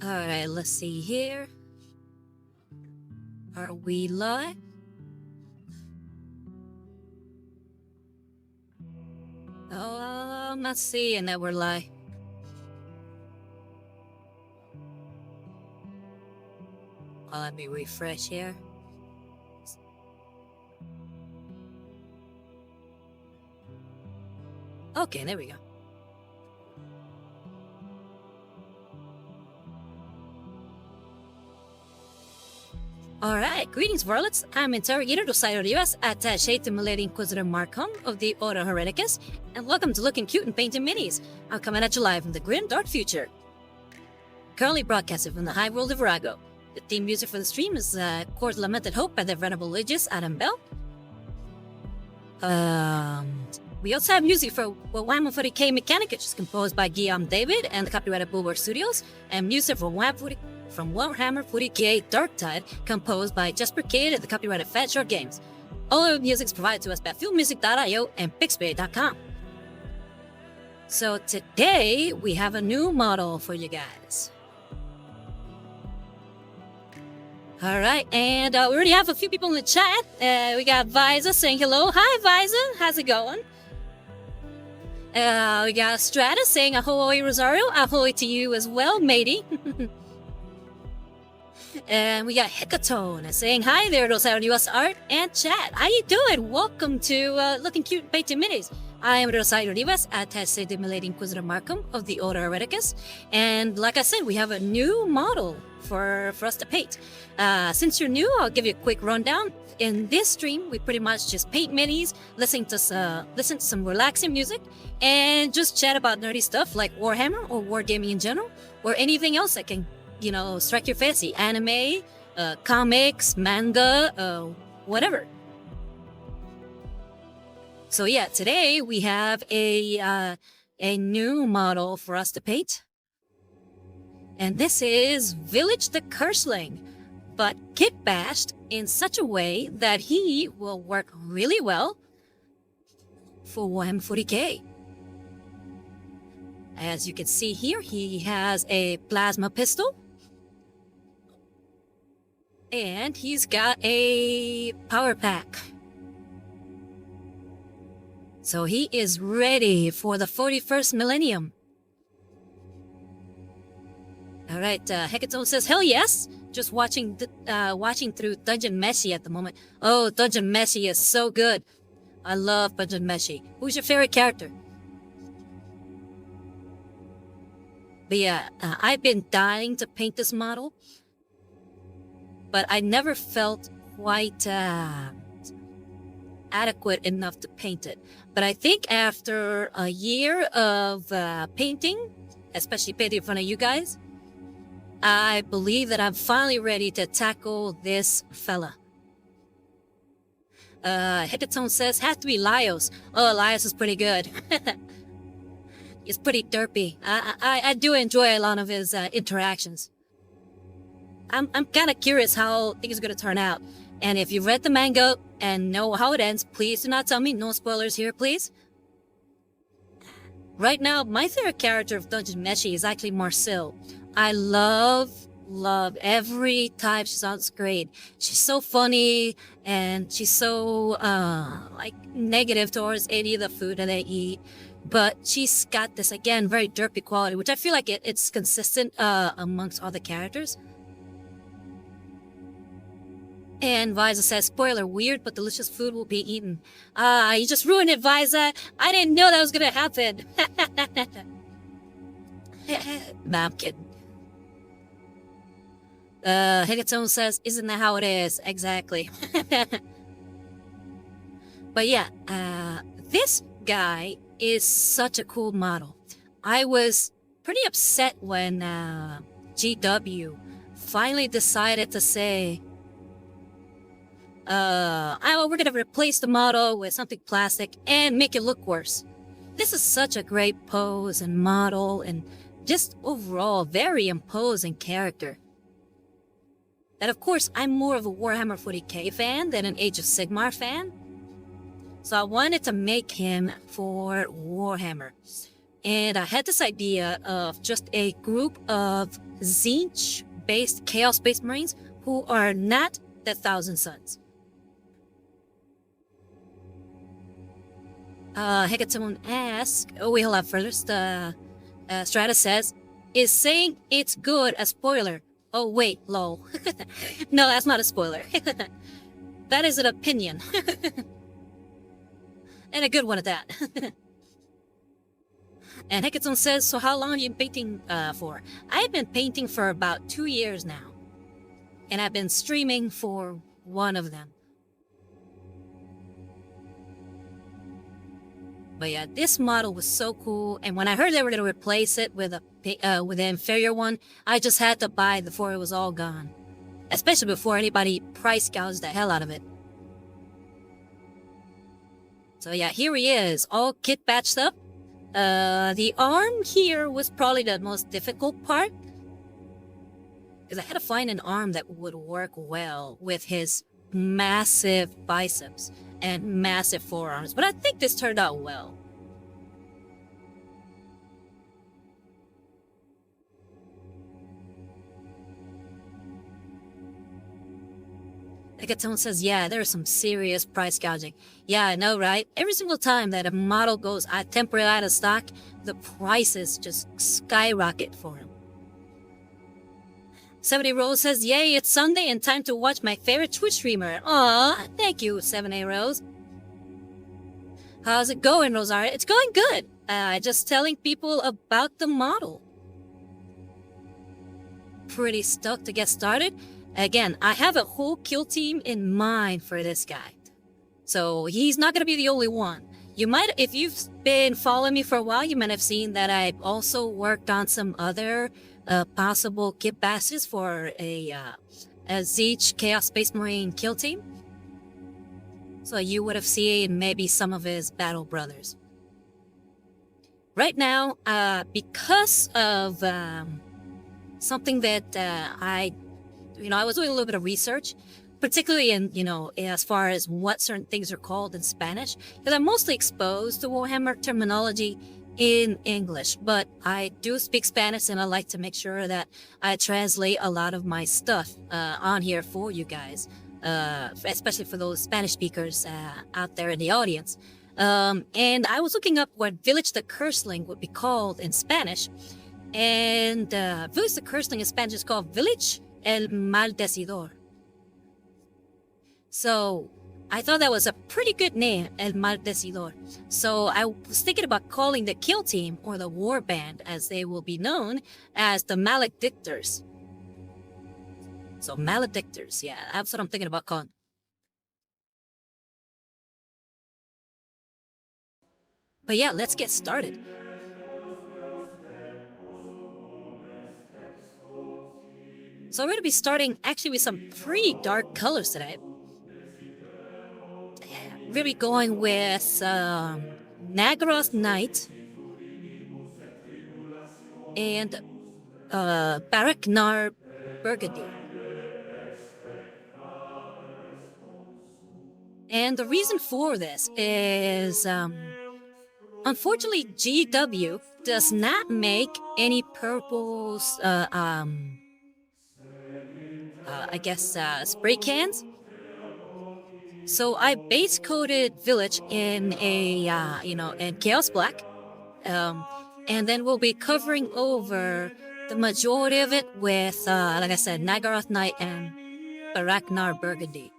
Alright, let's see here. Are we live? Oh, I'm not seeing that we're live. Let me refresh here. Okay, there we go. Alright, greetings Varlets. I'm Interrogator Dosider US, Attaché to Milady Inquisitor Markham of the Order Hereticus, and welcome to Looking Cute and Painting Minis. I'm coming at you live from the grim dark future. Currently broadcasted from the high world of Virago. The theme music for the stream is Court's Lamented Hope by the Venerable Legis Adam Bell. We also have music for Warhammer 40k Mechanic, which is composed by Guillaume David and the copyrighted Bulwark Studios, and music for Warhammer 40k Darktide, composed by Jesper Cade and the copyrighted Fat Shark Games. All of the music is provided to us by fieldmusic.io and pixbay.com. So today, we have a new model for you guys. Alright, and we already have a few people in the chat. We got Viza saying hello. Hi Viza, how's it going? We got Stratus saying ahoy Rosario. Ahoy to you as well, matey. And we got Hecatone saying hi there, Rosario US Art and chat. How you doing? Welcome to Looking Cute and Painting Minis. I am Rosario Rivas, Attaché de Milady Inquisitor Markham of the Order Hereticus. And like I said, we have a new model for us to paint. Since you're new, I'll give you a quick rundown. In this stream, we pretty much just paint minis, listen to some relaxing music, and just chat about nerdy stuff like Warhammer or wargaming in general, or anything else that can, strike your fancy. Anime, comics, manga, whatever. So yeah, today we have a new model for us to paint. And this is Vilitch the Curseling, but kitbashed in such a way that he will work really well for Warhammer 40k. As you can see here, he has a plasma pistol. And he's got a power pack. So he is ready for the 41st millennium. Alright, Hecatone says, hell yes! Just watching through Dungeon Meshi at the moment. Oh, Dungeon Meshi is so good. I love Dungeon Meshi. Who's your favorite character? But yeah, I've been dying to paint this model. But I never felt quite adequate enough to paint it. But I think after a year of painting, especially painting in front of you guys, I believe that I'm finally ready to tackle this fella. Hecatone says, has to be Laios. Oh, Laios is pretty good. He's pretty derpy. I do enjoy a lot of his interactions. I'm kind of curious how things are going to turn out. And if you've read the manga and know how it ends, please do not tell me. No spoilers here, please. Right now, my favorite character of Dungeon Meshi is actually Marcel. I love every time she's on screen. She's so funny, and she's so, negative towards any of the food that they eat. But she's got this, again, very derpy quality, which I feel like it's consistent amongst all the characters. And Viza says, spoiler, weird but delicious food will be eaten. You just ruined it, Viza. I didn't know that was gonna happen. Nah, I'm kidding. Hecatone says, isn't that how it is? Exactly. But yeah, this guy is such a cool model. I was pretty upset when GW finally decided to say, we're gonna replace the model with something plastic and make it look worse. This is such a great pose and model and just overall very imposing character. That of course I'm more of a Warhammer 40k fan than an Age of Sigmar fan. So I wanted to make him for Warhammer. And I had this idea of just a group of Tzeentch-based Chaos-based Marines who are not the Thousand Sons. Hecaton asks, oh wait, hold up first. Strata says, is saying it's good a spoiler? Oh wait, lol. No, that's not a spoiler. That is an opinion. And a good one at that. And Hecaton says, so how long have you been painting for? I've been painting for about 2 years now. And I've been streaming for one of them. But yeah, this model was so cool, and when I heard they were going to replace it with an inferior one, I just had to buy it before it was all gone. Especially before anybody price gouged the hell out of it. So yeah, here he is, all kit batched up. The arm here was probably the most difficult part, because I had to find an arm that would work well with his massive biceps and massive forearms, but I think this turned out well. Hecaton says, yeah, there's some serious price gouging. Yeah, I know, right? Every single time that a model goes temporarily out of stock, the prices just skyrocket for him. 70 Rose says, yay, it's Sunday and time to watch my favorite Twitch streamer. Aw, thank you, 70 Rose. How's it going, Rosaria? It's going good. Just telling people about the model. Pretty stoked to get started. Again, I have a whole kill team in mind for this guy. So he's not going to be the only one. You might, if you've been following me for a while, you might have seen that I've also worked on some other possible kitbashes for a Tzeentch Chaos Space Marine kill team. So you would have seen maybe some of his battle brothers. Right now, because of something that I was doing a little bit of research, particularly in, as far as what certain things are called in Spanish, because I'm mostly exposed to Warhammer terminology in English, but I do speak Spanish and I like to make sure that I translate a lot of my stuff on here for you guys, especially for those Spanish speakers out there in the audience. And I was looking up what Vilitch the Curseling would be called in Spanish, and Vilitch the Curseling in Spanish is called Vilitch el Maldecidor. So I thought that was a pretty good name, El Maldecidor. So I was thinking about calling the kill team, or the war band as they will be known, as the Maledictors. So Maledictors, yeah, that's what I'm thinking about calling. But yeah, let's get started. So we're going to be starting actually with some pretty dark colors today. We're going to be going with Nagaroth Knight and Baraknar Burgundy. And the reason for this is, unfortunately, GW does not make any purples, spray cans. So I base coated Vilitch in in Chaos Black. And then we'll be covering over the majority of it with, like I said, Nagaroth Knight and Baraknar Burgundy.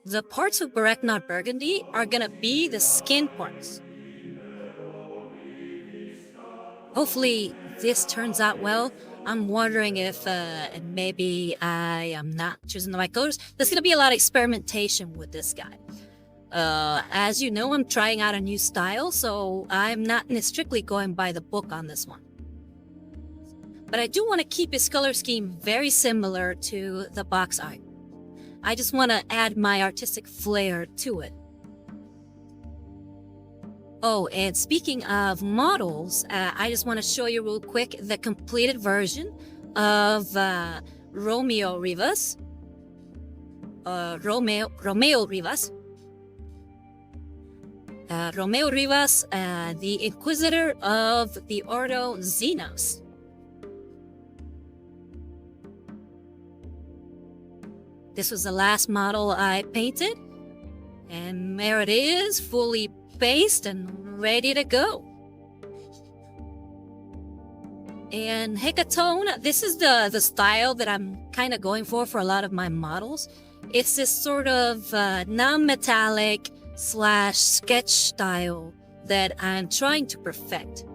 The parts of Baraknar Burgundy are gonna be the skin parts. Hopefully this turns out well. I'm wondering if maybe I am not choosing the right colors. There's gonna be a lot of experimentation with this guy. As you know, I'm trying out a new style, so I'm not strictly going by the book on this one. But I do want to keep his color scheme very similar to the box art. I just want to add my artistic flair to it. Oh, and speaking of models, I just want to show you real quick the completed version of Romeo Rivas. Romeo Rivas. Romeo Rivas, the Inquisitor of the Ordo Xenos. This was the last model I painted, and there it is, fully based and ready to go. And Hecatone, this is the style that I'm kind of going for a lot of my models. It's this sort of non-metallic / sketch style that I'm trying to perfect.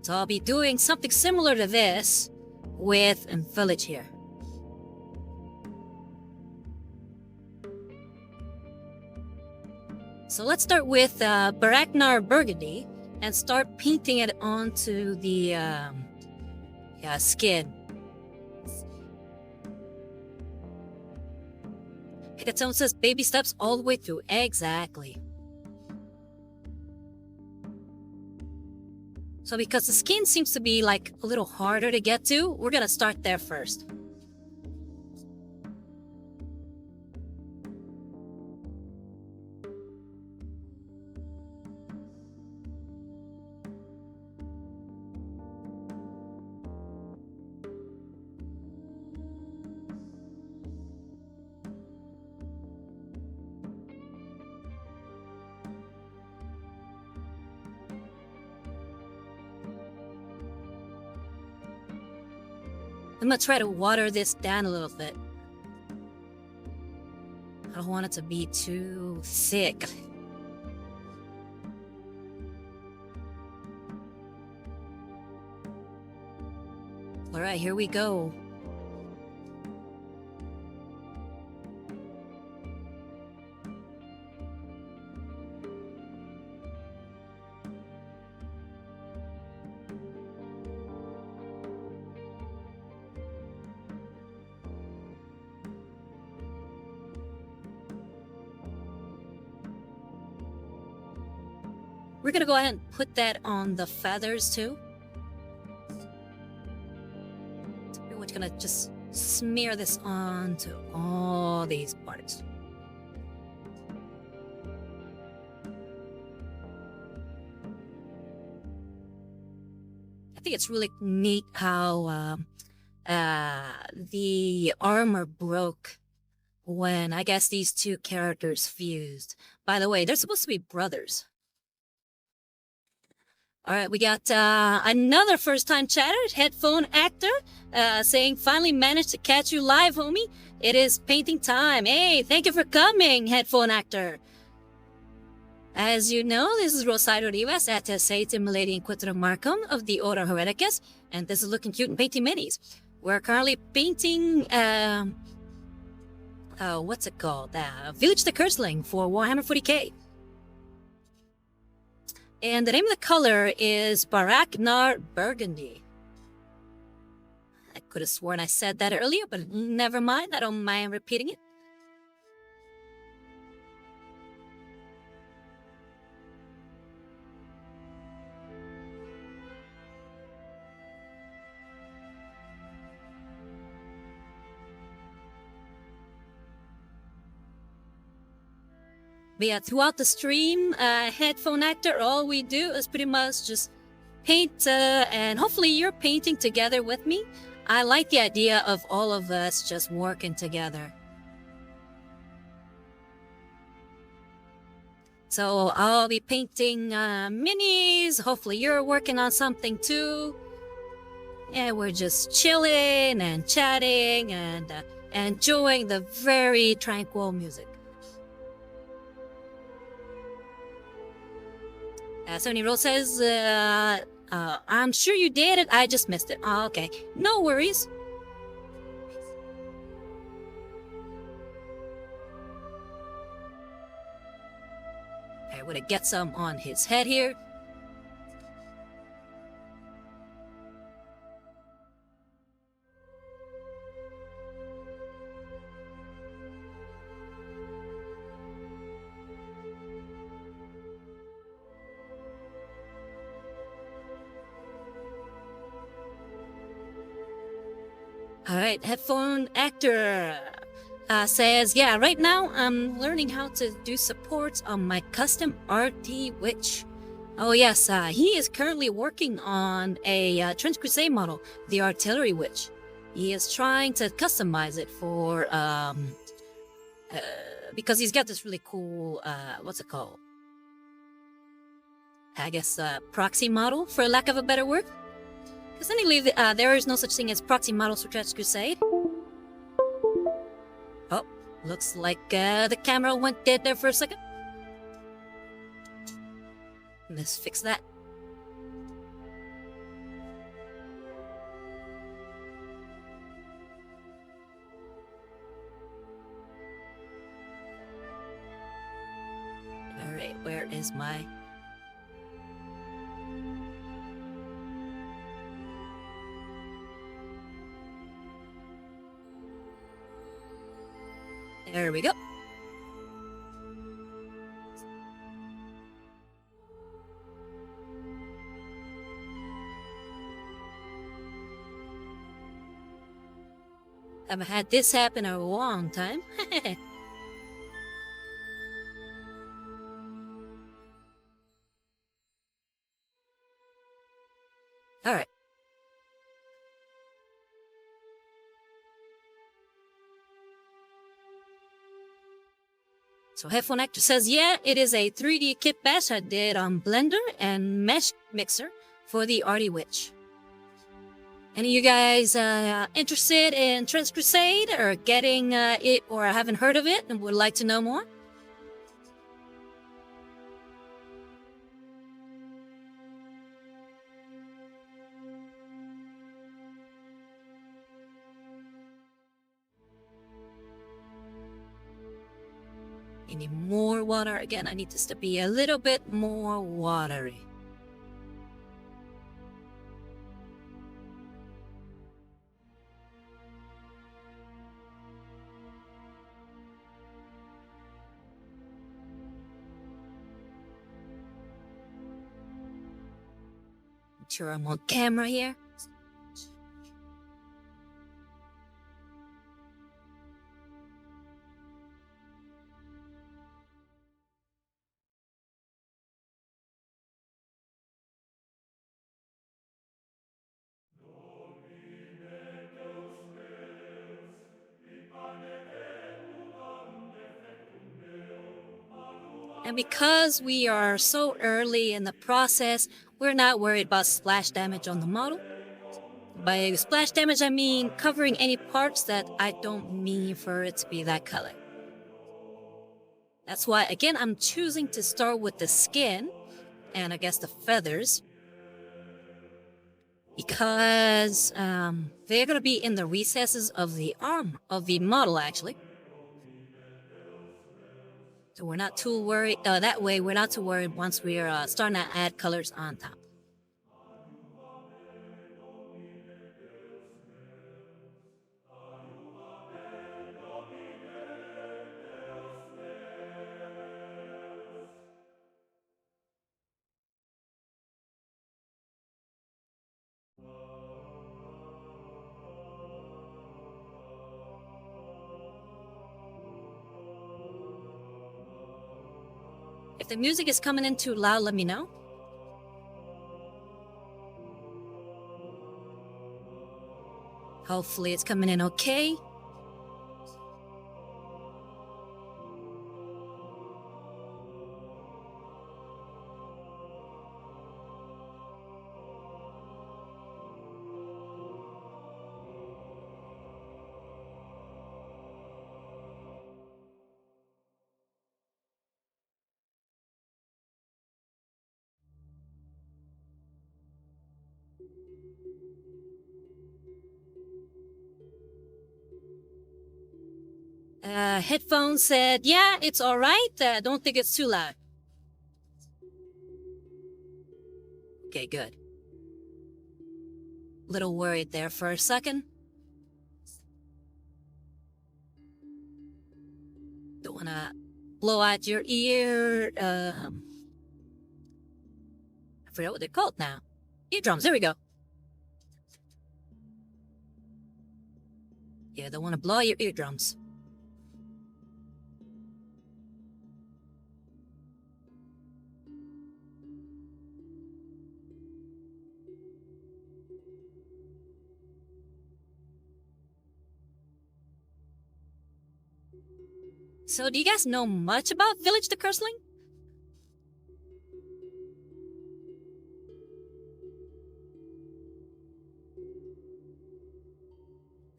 So I'll be doing something similar to this with Vilitch here. So let's start with Baraknar Burgundy and start painting it onto the skin. Hecatone says baby steps all the way through. Exactly. So because the skin seems to be like a little harder to get to, we're gonna start there first. I'm gonna try to water this down a little bit. I don't want it to be too thick. All right, here we go. We're gonna go ahead and put that on the feathers too. So we're gonna just smear this onto all these parts. I think it's really neat how the armor broke when I guess these two characters fused. By the way, they're supposed to be brothers. All right, we got another first-time chatter, Headphone Actor, saying, finally managed to catch you live, homie. It is painting time. Hey, thank you for coming, Headphone Actor. As you know, this is Rosario Rivas at Tzeentchian Milady Inquisitor Markham of the Order Hereticus, and this is Looking Cute and Painting Minis. We're currently painting, what's it called? Vilitch the Curseling for Warhammer 40k. And the name of the color is Baraknar Burgundy. I could have sworn I said that earlier, but never mind. I don't mind repeating it. But yeah, throughout the stream, Headphone Actor, all we do is pretty much just paint, and hopefully you're painting together with me. I like the idea of all of us just working together. So I'll be painting minis. Hopefully you're working on something too. And we're just chilling and chatting and enjoying the very tranquil music. Sony Rose says, I'm sure you did it. I just missed it. Oh, okay. No worries. I would get some on his head here. All right, Headphone Actor. says, yeah, right now I'm learning how to do supports on my custom RT Witch. Oh yes, he is currently working on a Trench Crusade model, the Artillery Witch. He is trying to customize it for, because he's got this really cool, what's it called? I guess, proxy model, for lack of a better word. Because technically, there is no such thing as proxy models for Trench Crusade. Oh, looks like the camera went dead there for a second. Let's fix that. Alright, where is my... There we go. I've had this happen a long time. Alright. So Headphone Actor says, yeah, it is a 3D kitbashed I did on Blender and Mesh Mixer for the Arty Witch. Any of you guys interested in Trench Crusade or getting it or haven't heard of it and would like to know more? I need more water. Again, I need this to be a little bit more watery. Make sure I'm on camera here. And because we are so early in the process, we're not worried about splash damage on the model. By splash damage, I mean covering any parts that I don't mean for it to be that color. That's why, again, I'm choosing to start with the skin, and I guess the feathers, because they're going to be in the recesses of the arm, of the model, actually. So we're not too worried, that way we're not too worried once we're starting to add colors on top. If the music is coming in too loud, let me know. Hopefully it's coming in okay. Headphones said, yeah, it's alright. Don't think it's too loud. Okay, good. Little worried there for a second. Don't wanna blow out your ear. I forget what they're called now. Eardrums, there we go. Yeah, don't wanna blow out your eardrums. So, do you guys know much about Vilitch the Curseling?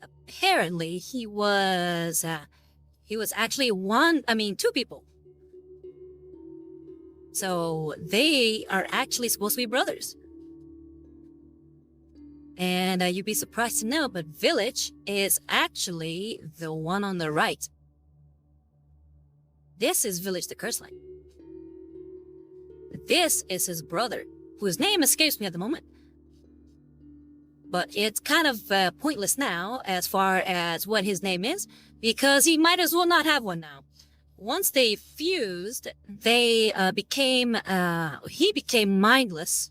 Apparently, he was actually two people. So they are actually supposed to be brothers. And you'd be surprised to know, but Vilitch is actually the one on the right. This is Vilitch the Curseling. This is his brother, whose name escapes me at the moment. But it's kind of pointless now as far as what his name is, because he might as well not have one now. Once they fused, he became mindless,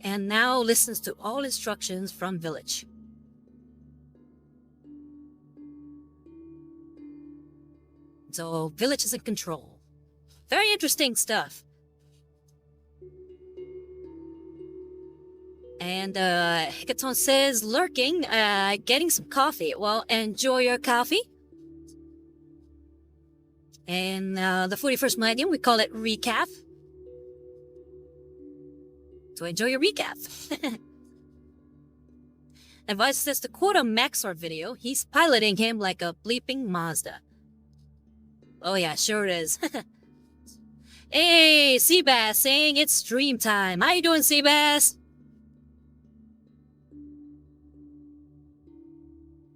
and now listens to all instructions from Vilitch. So Vilitch is in control. Very interesting stuff. And Hekaton says, lurking, getting some coffee. Well, enjoy your coffee. And the 41st Millennium, we call it recap. So enjoy your recap. Advice says to quote a Maxor video, he's piloting him like a bleeping Mazda. Oh yeah, sure is. Hey, Seabass saying it's stream time. How you doing, Seabass?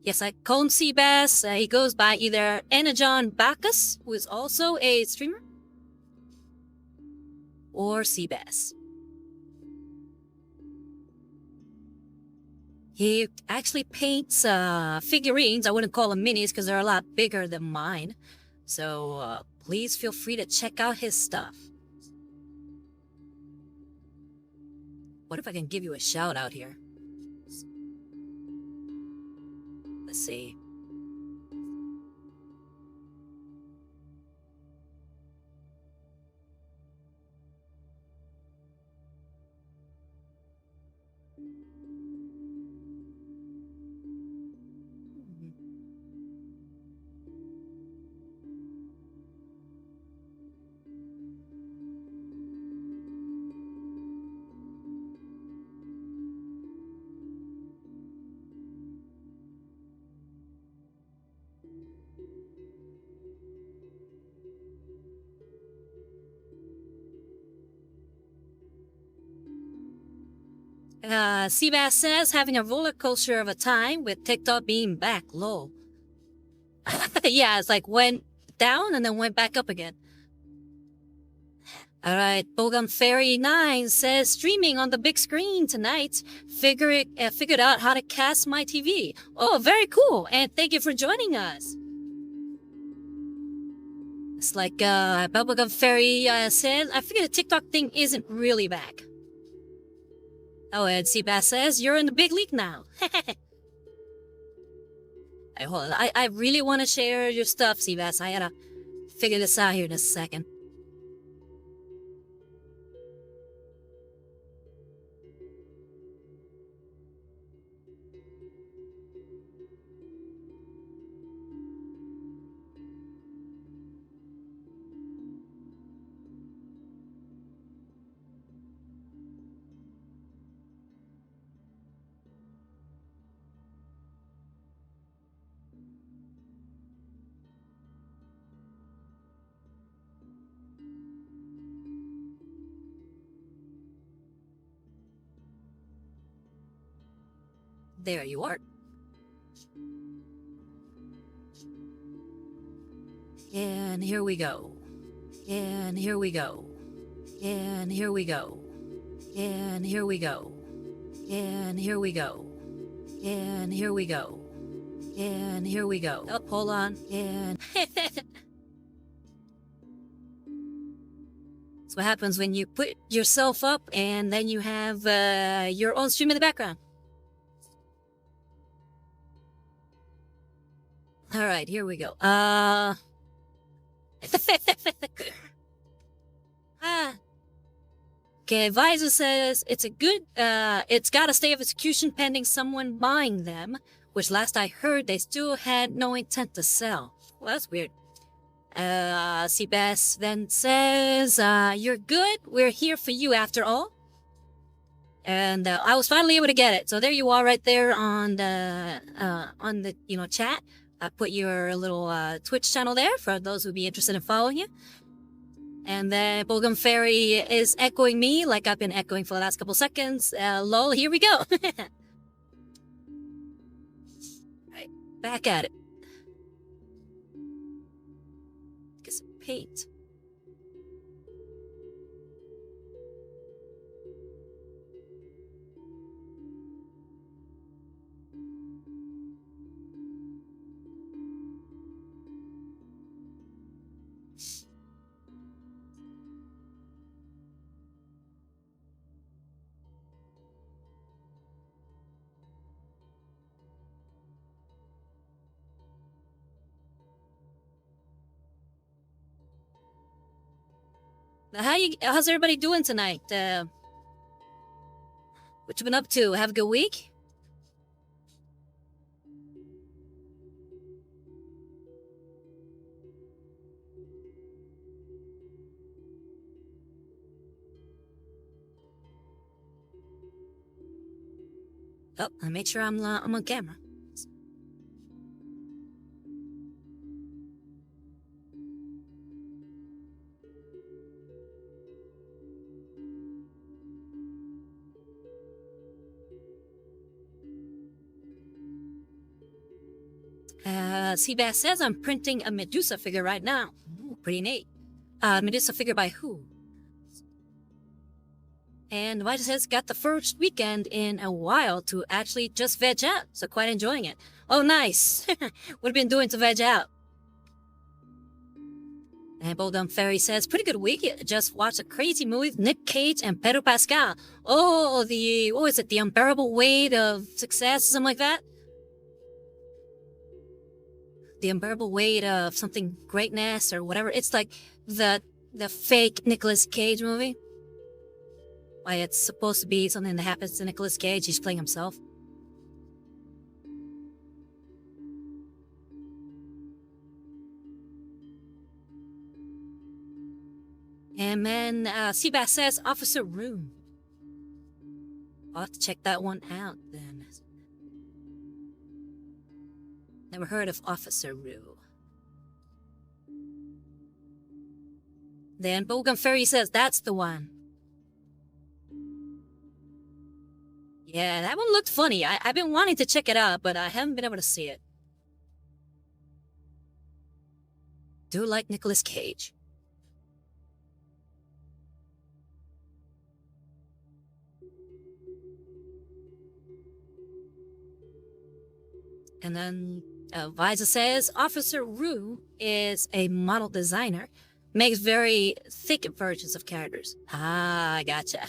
Yes, I call him Seabass. He goes by either Energon Bacchus, who is also a streamer, or Seabass. He actually paints figurines. I wouldn't call them minis because they're a lot bigger than mine. So please feel free to check out his stuff. What if I can give you a shout out here? Let's see. Seabass says, having a roller coaster of a time with TikTok being back low. Yeah, it's like went down and then went back up again. Alright, Bogan Fairy 9 says, streaming on the big screen tonight. Figured out how to cast my TV. Oh, very cool, and thank you for joining us. It's like Bubblegum Fairy said, I figured the TikTok thing isn't really back. Oh, and Seabass says, you're in the big league now. Hey, hold on. I really want to share your stuff, Seabass. I gotta figure this out here in a second. There you are. And here we go. And here we go. And here we go. And here we go. And here we go. And here we go. And here we go. Oh, hold on. And that's what happens when you put yourself up and then you have your own stream in the background. All right, here we go. Okay, advisor says it's got a stay of execution pending someone buying them, which last I heard they still had no intent to sell. Well, that's weird. Seabass then says, you're good. We're here for you after all. And I was finally able to get it. So there you are right there on the chat. I put your little Twitch channel there for those who'd be interested in following you. And then Bogum Fairy is echoing me like I've been echoing for the last couple seconds. Lol, here we go. Right, back at it. Get some paint. How's everybody doing tonight? What you been up to? Have a good week? Oh, I made sure I'm on camera. Seabass says I'm printing a Medusa figure right now. Ooh, pretty neat. Medusa figure by who? And White says got the first weekend in a while to actually just veg out, so quite enjoying it. Oh, nice. What have you been doing to veg out? And Boldum Fairy says, pretty good week. Just watched a crazy movie with Nick Cage and Pedro Pascal. Oh, what was it? The Unbearable Weight of Success, something like that? The Unbearable Weight of something greatness or whatever. It's like the fake Nicolas Cage movie. Why, it's supposed to be something that happens to Nicolas Cage. He's playing himself. And then Seabass says, Officer Rue. I'll have to check that one out then. Never heard of Officer Rue. Then Bogum Fairy says, that's the one. Yeah, that one looked funny. I've been wanting to check it out, but I haven't been able to see it. Do like Nicolas Cage. And then Visa says, Officer Rue is a model designer. Makes very thick versions of characters. Ah, I gotcha.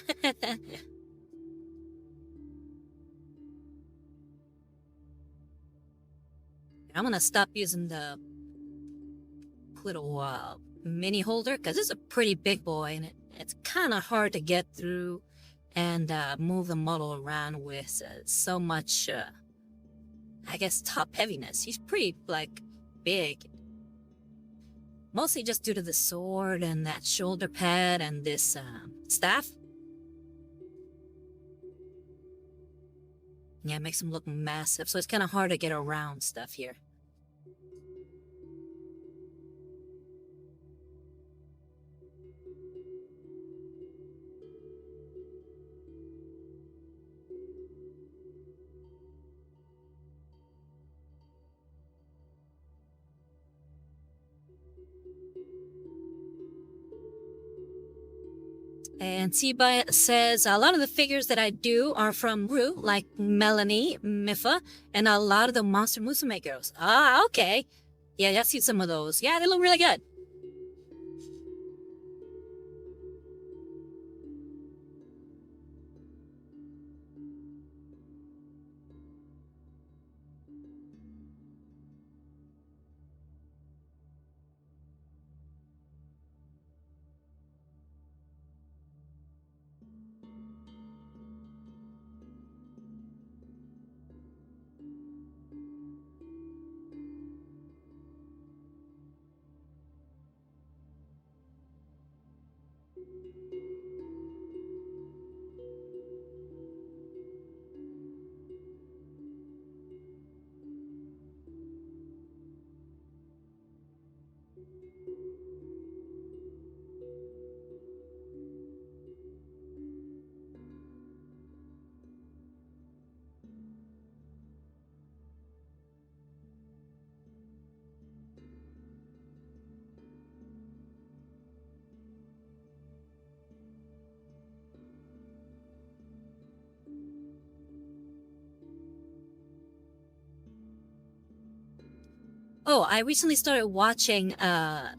I'm gonna stop using the little mini holder because it's a pretty big boy and it's kind of hard to get through and move the model around with so much, I guess, top heaviness. He's pretty, big. Mostly just due to the sword and that shoulder pad and this staff. Yeah, it makes him look massive, so it's kind of hard to get around stuff here. And Siba says, a lot of the figures that I do are from Rue, like Melanie, Mifa, and a lot of the Monster Musume girls. Ah, okay. Yeah, I've seen some of those. Yeah, they look really good. Oh, I recently started watching and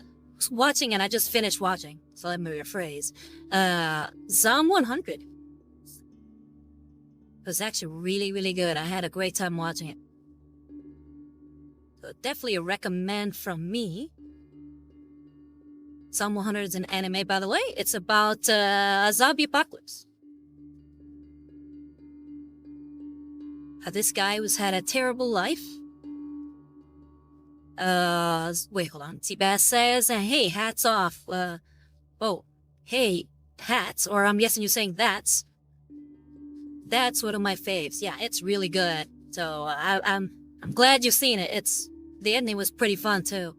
I just finished watching. So let me rephrase. Zom 100. It was actually really, really good. I had a great time watching it. So definitely a recommend from me. Zom 100 is an anime, by the way. It's about a zombie apocalypse. This guy who's had a terrible life. Wait, hold on. T-Bass says, hey, hats off. Oh, hey, hats, or I'm guessing you're saying that's. That's one of my faves. Yeah, it's really good. So I'm glad you've seen it. The ending was pretty fun too.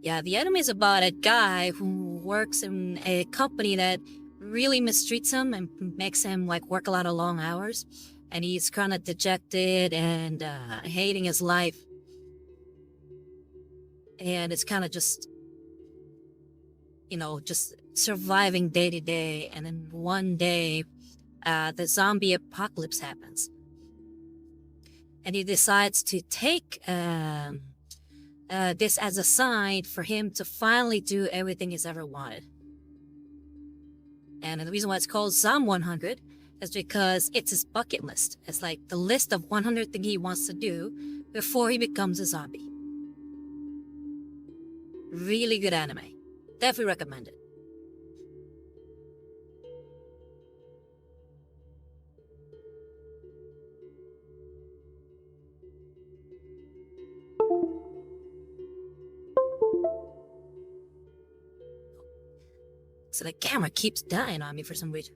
Yeah, the anime is about a guy who works in a company that really mistreats him and makes him like work a lot of long hours, and he's kind of dejected and hating his life, and it's kind of just just surviving day to day. And then one day the zombie apocalypse happens, and he decides to take this as a sign for him to finally do everything he's ever wanted. And the reason why it's called Zom 100 is because it's his bucket list. It's like the list of 100 things he wants to do before he becomes a zombie. Really good anime. Definitely recommend it. So the camera keeps dying on me for some reason.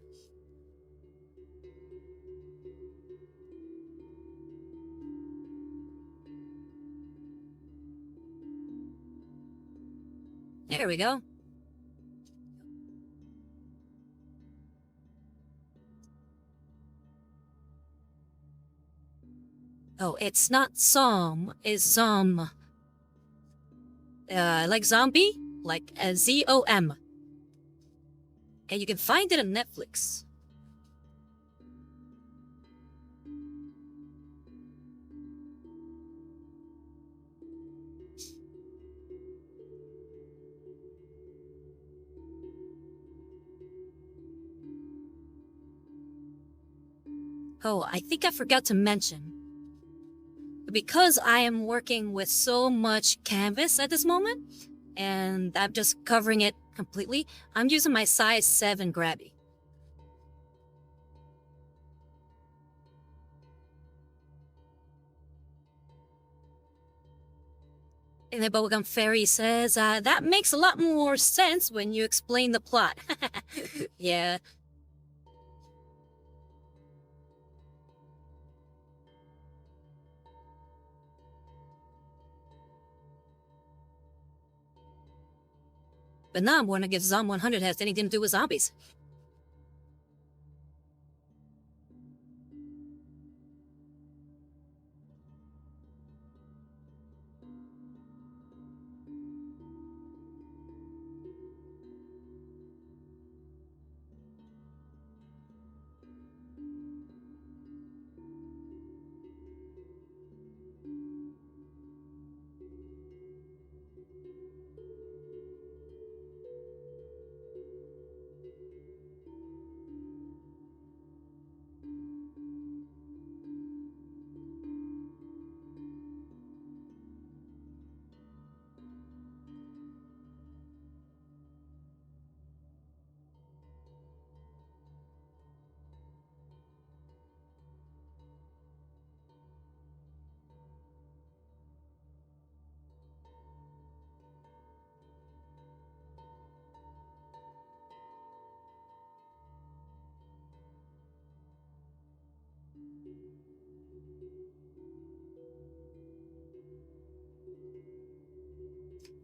There we go. Oh, it's not Zom, it's Zom. Like zombie? Like Z-O-M. And you can find it on Netflix. Oh, I think I forgot to mention. Because I am working with so much canvas at this moment, and I'm just covering it completely, I'm using my size 7 grabby. And the Bubblegum Fairy says, that makes a lot more sense when you explain the plot. Yeah. But now I'm wondering if Zom 100 has anything to do with zombies.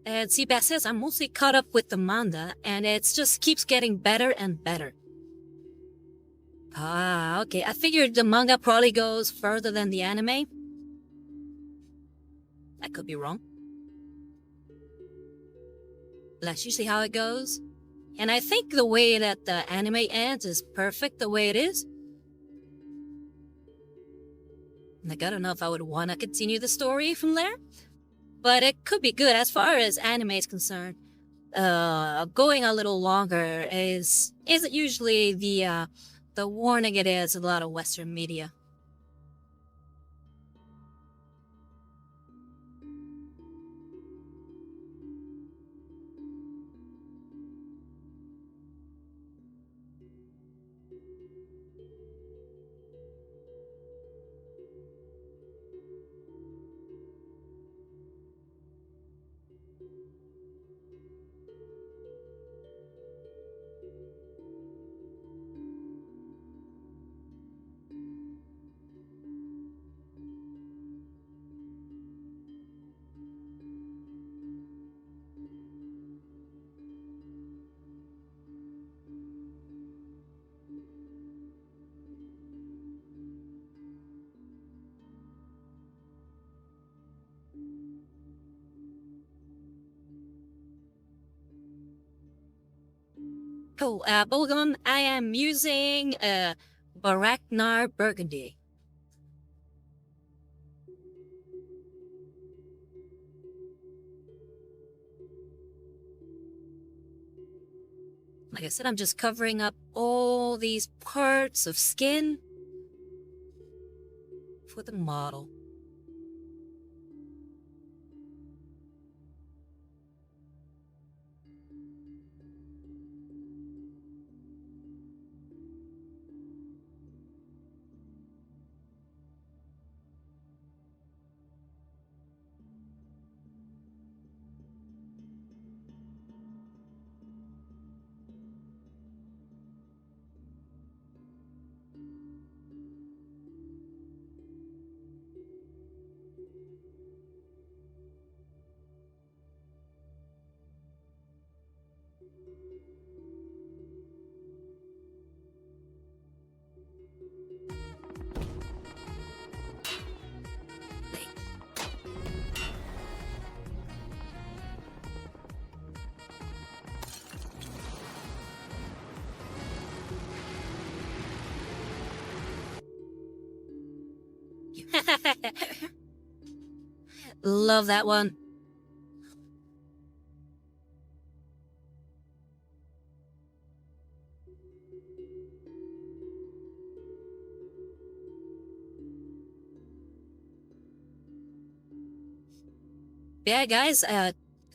And Seabass says I'm mostly caught up with the manga, and it just keeps getting better and better. Ah, okay. I figured the manga probably goes further than the anime. I could be wrong. That's usually how it goes. And I think the way that the anime ends is perfect the way it is. Like, I don't know if I would want to continue the story from there, but it could be good as far as anime is concerned. Going a little longer isn't usually the warning it is in a lot of Western media. Cool. Bubblegum, I am using Baraknar Burgundy. Like I said, I'm just covering up all these parts of skin for the model. Love that one. Yeah, guys,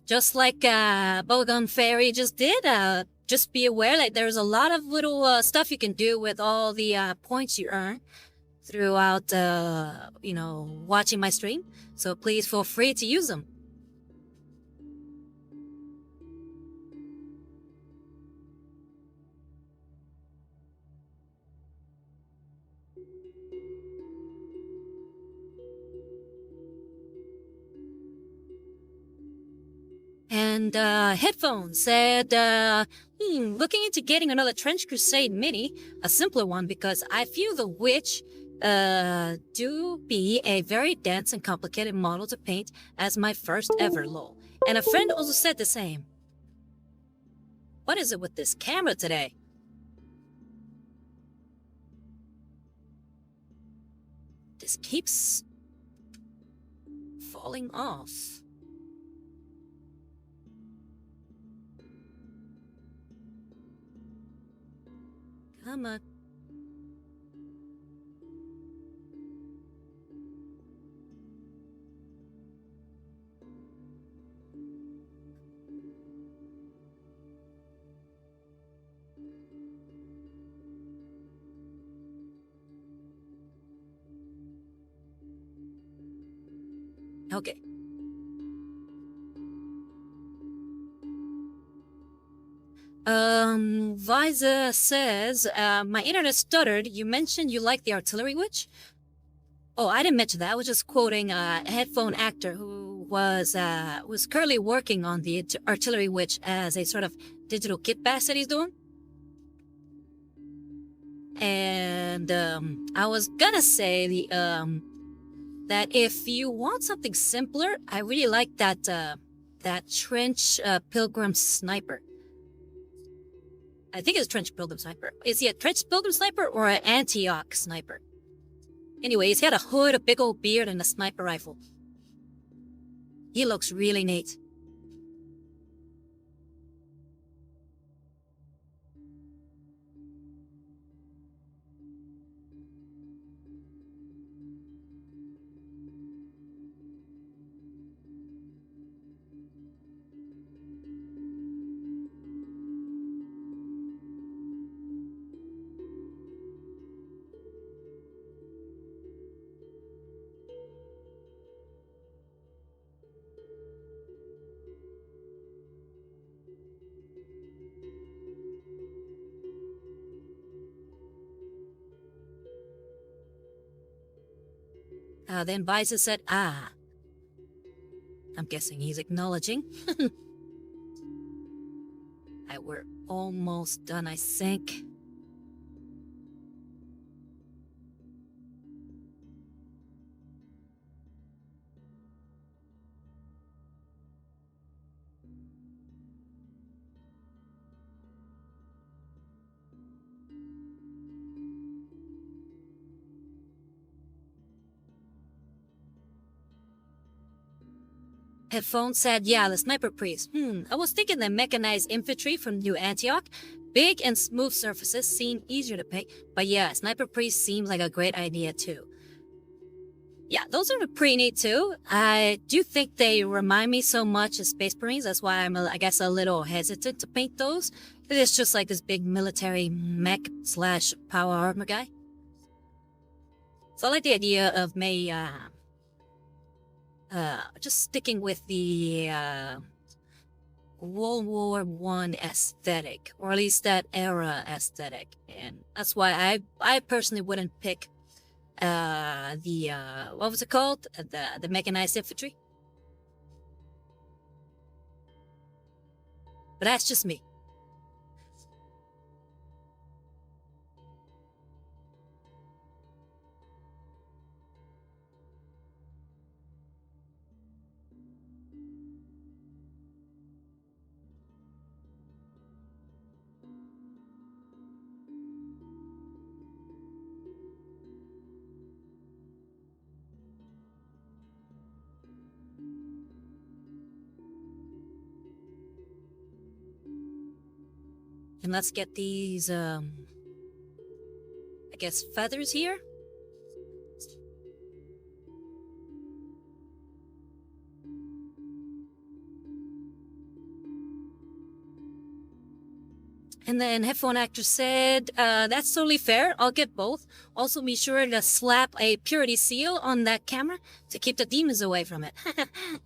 just like Bogon Fairy just did, just be aware that there's a lot of little stuff you can do with all the points you earn throughout, watching my stream. So please feel free to use them. And Headphones said, looking into getting another Trench Crusade Mini, a simpler one, because I feel the Witch do be a very dense and complicated model to paint as my first ever lol. And a friend also said the same. What is it with this camera today? This keeps falling off. Come on. Okay. Visa says, my internet stuttered. You mentioned you like the Artillery Witch? Oh, I didn't mention that. I was just quoting a headphone actor who was currently working on the artillery witch as a sort of digital kitbashed that he's doing. And I was gonna say that if you want something simpler, I really like that trench pilgrim sniper. I think it's trench pilgrim sniper. Is he a trench pilgrim sniper or an Antioch sniper? Anyway, he's got a hood, a big old beard, and a sniper rifle. He looks really neat. Then Visor said, I'm guessing he's acknowledging. We're almost done, I think. Headphone said, yeah, the sniper priest. I was thinking the mechanized infantry from New Antioch. Big and smooth surfaces seem easier to pick. But yeah, sniper priest seems like a great idea too. Yeah, those are pretty neat too. I do think they remind me so much of Space Marines. That's why I'm, I guess, a little hesitant to paint those. It's just like this big military mech / power armor guy. So I like the idea of May, just sticking with the World War I aesthetic, or at least that era aesthetic, and that's why I personally wouldn't pick what was it called, the mechanized infantry. But that's just me. And let's get these, I guess, feathers here. And then Headphone Actor said, that's totally fair. I'll get both. Also, be sure to slap a purity seal on that camera to keep the demons away from it.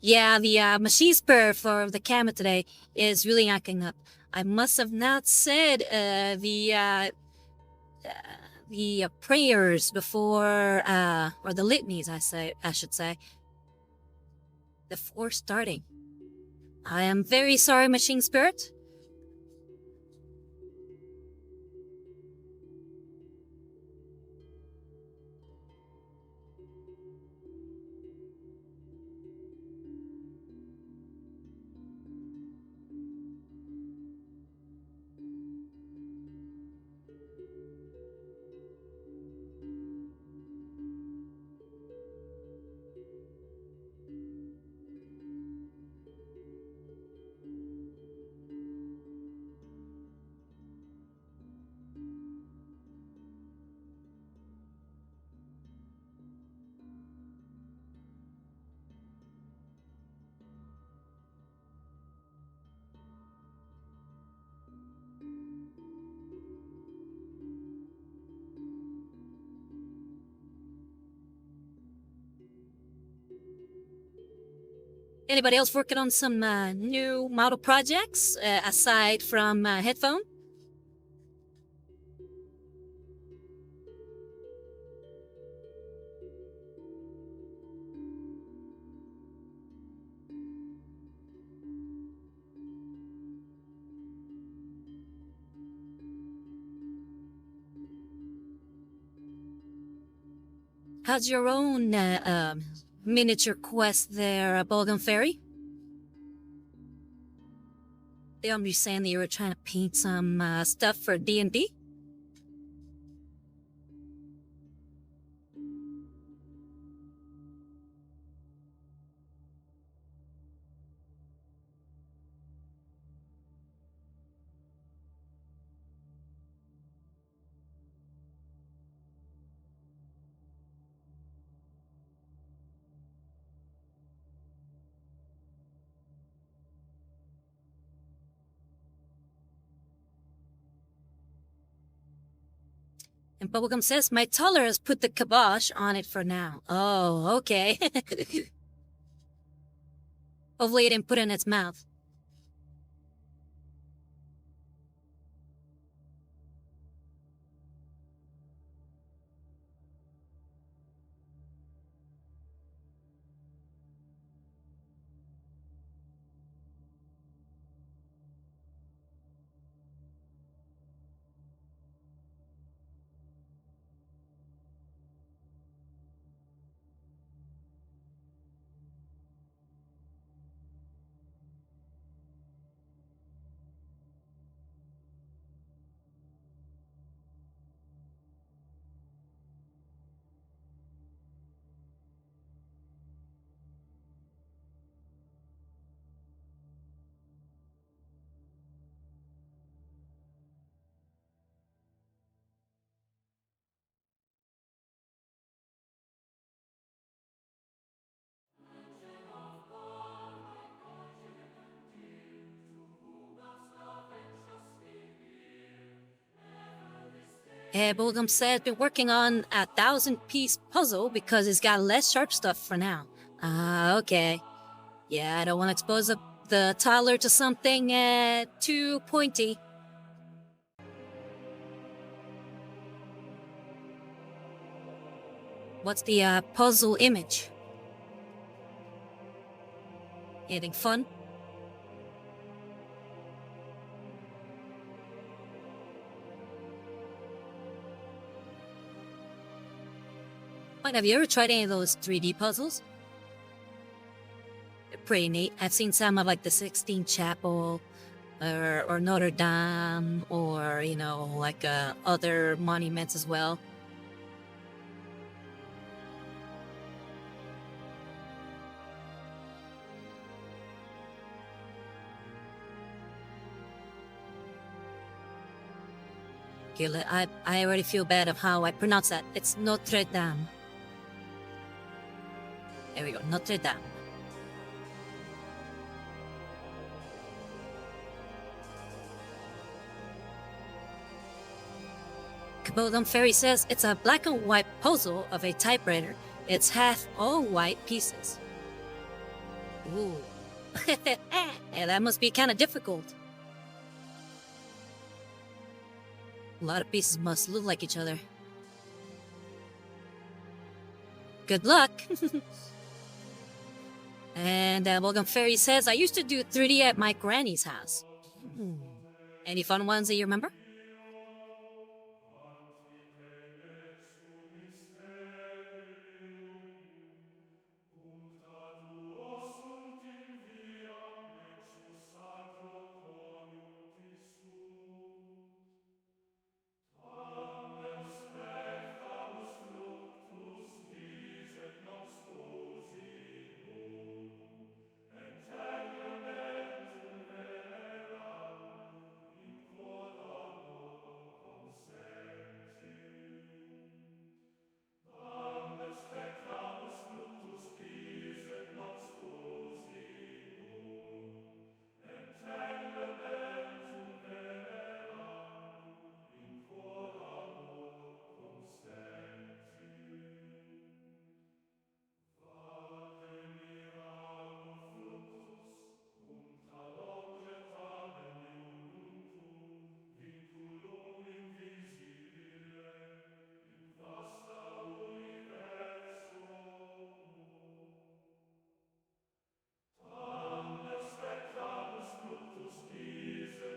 Yeah, the machine spur for the camera today is really acting up. I must have not said the prayers before, or the litanies, I should say, before starting. I am very sorry, Machine Spirit. Anybody else working on some new model projects aside from Headphone? How's your own miniature quest there, Balgan Fairy? You saying that you were trying to paint some stuff for D&D? And Bubblegum says, my taller has put the kibosh on it for now. Oh, okay. Hopefully it didn't put it in its mouth. Bubblegum says been working on a 1,000-piece puzzle because it's got less sharp stuff for now. Ah, okay. Yeah, I don't want to expose the toddler to something too pointy. What's the puzzle image? Anything fun? Have you ever tried any of those 3D puzzles? They're pretty neat. I've seen some of like the Sixtine Chapel, or Notre Dame, or like other monuments as well. Okay, I already feel bad of how I pronounce that. It's Notre Dame. There we go, Notre Dame. Kabodum Fairy says it's a black and white puzzle of a typewriter. It's half all white pieces. Ooh. Yeah, that must be kind of difficult. A lot of pieces must look like each other. Good luck! And Morgan Fairy says, I used to do 3D at my granny's house. Any fun ones that you remember?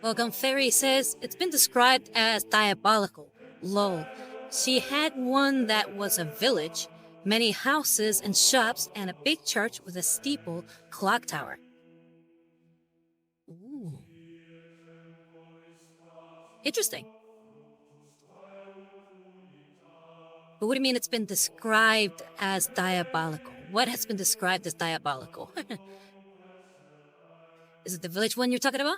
Welcome Fairy says it's been described as diabolical. Lol. She had one that was a village, many houses and shops, and a big church with a steeple clock tower. Ooh. Interesting. But what do you mean it's been described as diabolical? What has been described as diabolical? Is it the village one you're talking about?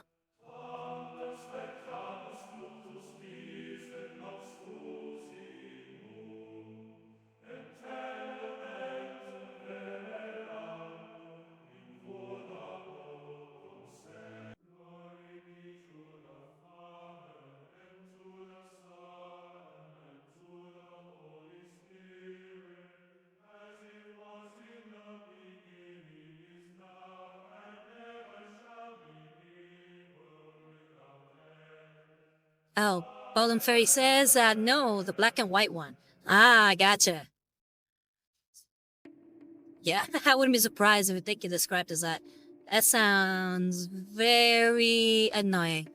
Oh, Bowling Fairy says, no, the black and white one. Ah, gotcha. Yeah, I wouldn't be surprised if they get described as that. That sounds very annoying.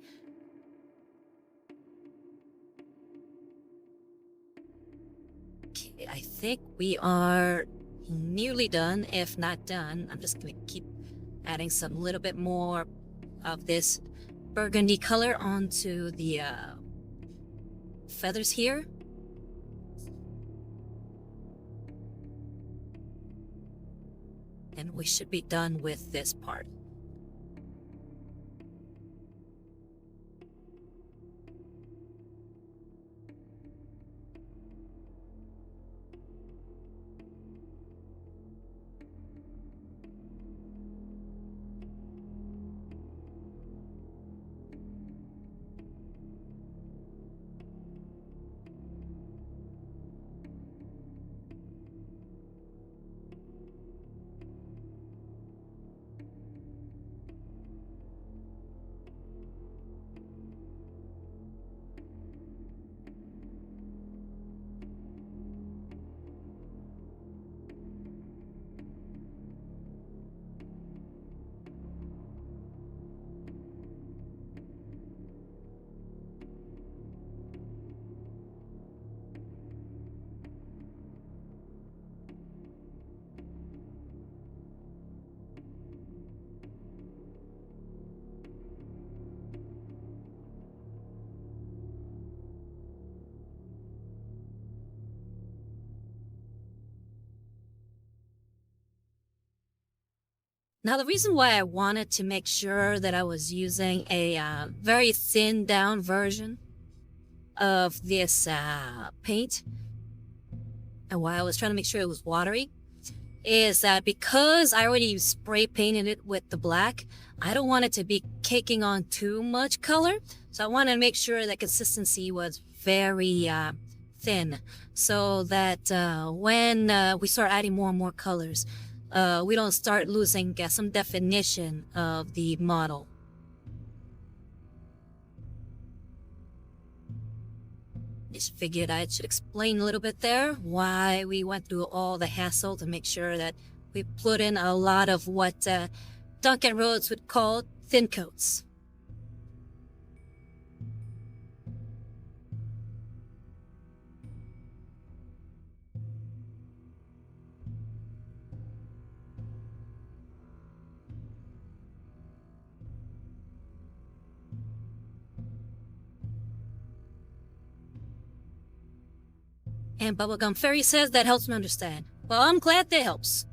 Okay, I think we are nearly done, if not done. I'm just gonna keep adding some little bit more of this burgundy color onto the feathers here. And we should be done with this part. Now, the reason why I wanted to make sure that I was using a very thinned down version of this paint, and why I was trying to make sure it was watery, is that because I already spray painted it with the black, I don't want it to be caking on too much color. So I wanted to make sure that consistency was very thin, so that when we start adding more and more colors, we don't start losing some definition of the model. Just figured I should explain a little bit there why we went through all the hassle to make sure that we put in a lot of what Duncan Rhodes would call thin coats. And Bubblegum Fairy says that helps me understand. Well, I'm glad that helps.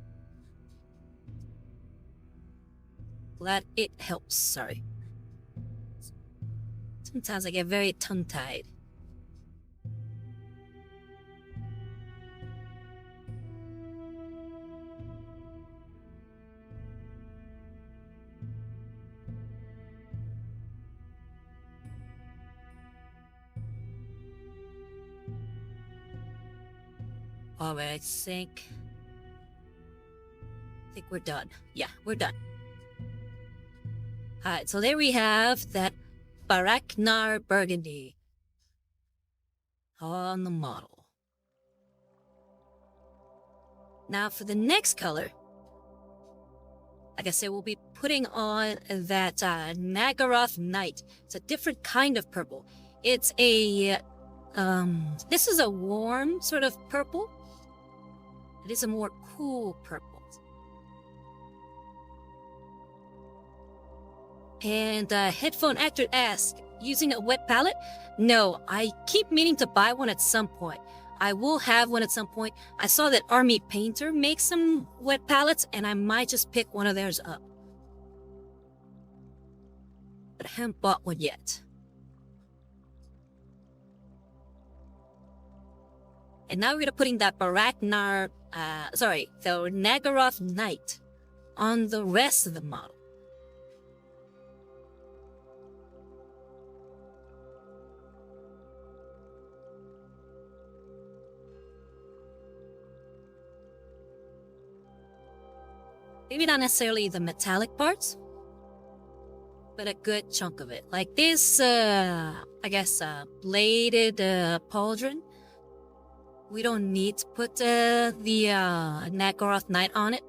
Glad it helps, sorry. Sometimes I get very tongue-tied. Alright, I think we're done. Yeah, we're done. Alright, so there we have that Baraknar Burgundy on the model. Now for the next color, like I said, we'll be putting on that Nagaroth Knight. It's a different kind of purple. It's a, this is a warm sort of purple. It is a more cool purple. And Headphone Actor asks, using a wet palette? No, I keep meaning to buy one at some point. I will have one at some point. I saw that Army Painter makes some wet palettes, and I might just pick one of theirs up. But I haven't bought one yet. And now we're gonna putting that the Nagaroth Knight on the rest of the model. Maybe not necessarily the metallic parts, but a good chunk of it. Like this, I guess, bladed pauldron. We don't need to put the Nagaroth Knight on it,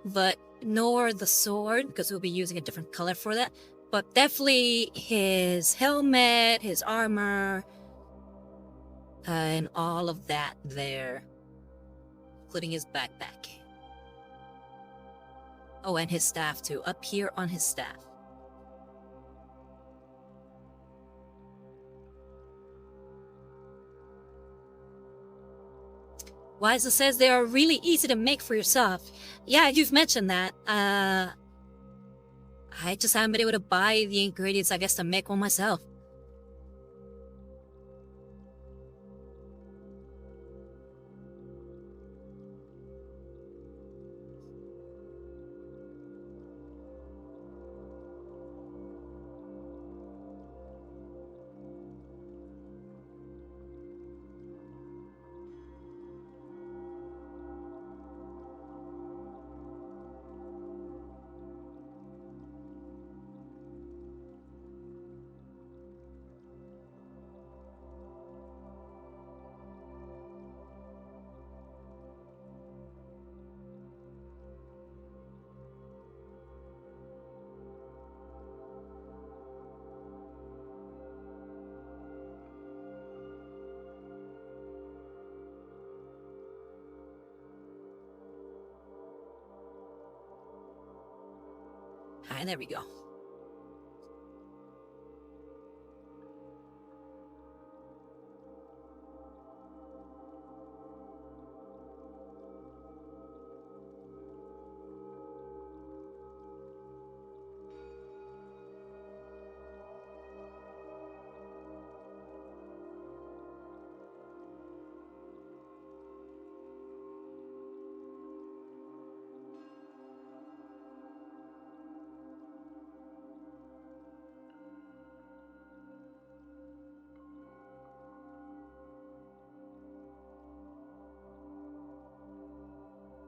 but nor the sword, because we'll be using a different color for that. But definitely his helmet, his armor, and all of that there, including his backpack. Oh, and his staff too, up here on his staff. Wiza says they are really easy to make for yourself. Yeah, you've mentioned that. I just haven't been able to buy the ingredients, I guess, to make one myself. Alright, there we go.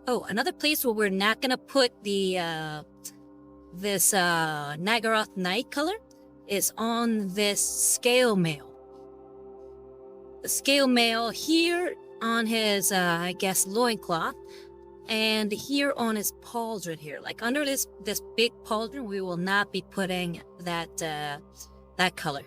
Oh, another place where we're not gonna put the this Nagaroth Knight color is on this scale mail. The scale mail here on his, I guess, loincloth, and here on his pauldron here. Like under this big pauldron, we will not be putting that that color.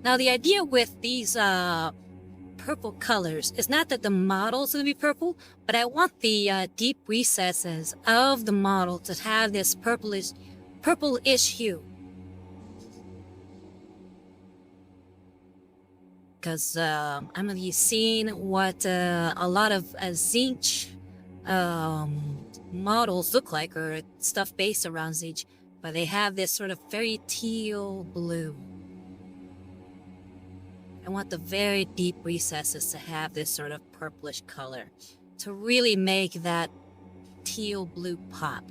Now the idea with these purple colors. It's not that the model's going to be purple, but I want the deep recesses of the model to have this purplish hue. Because I'm going to be seeing what a lot of Tzeentch models look like, or stuff based around Tzeentch, but they have this sort of very teal blue. I want the very deep recesses to have this sort of purplish color to really make that teal blue pop.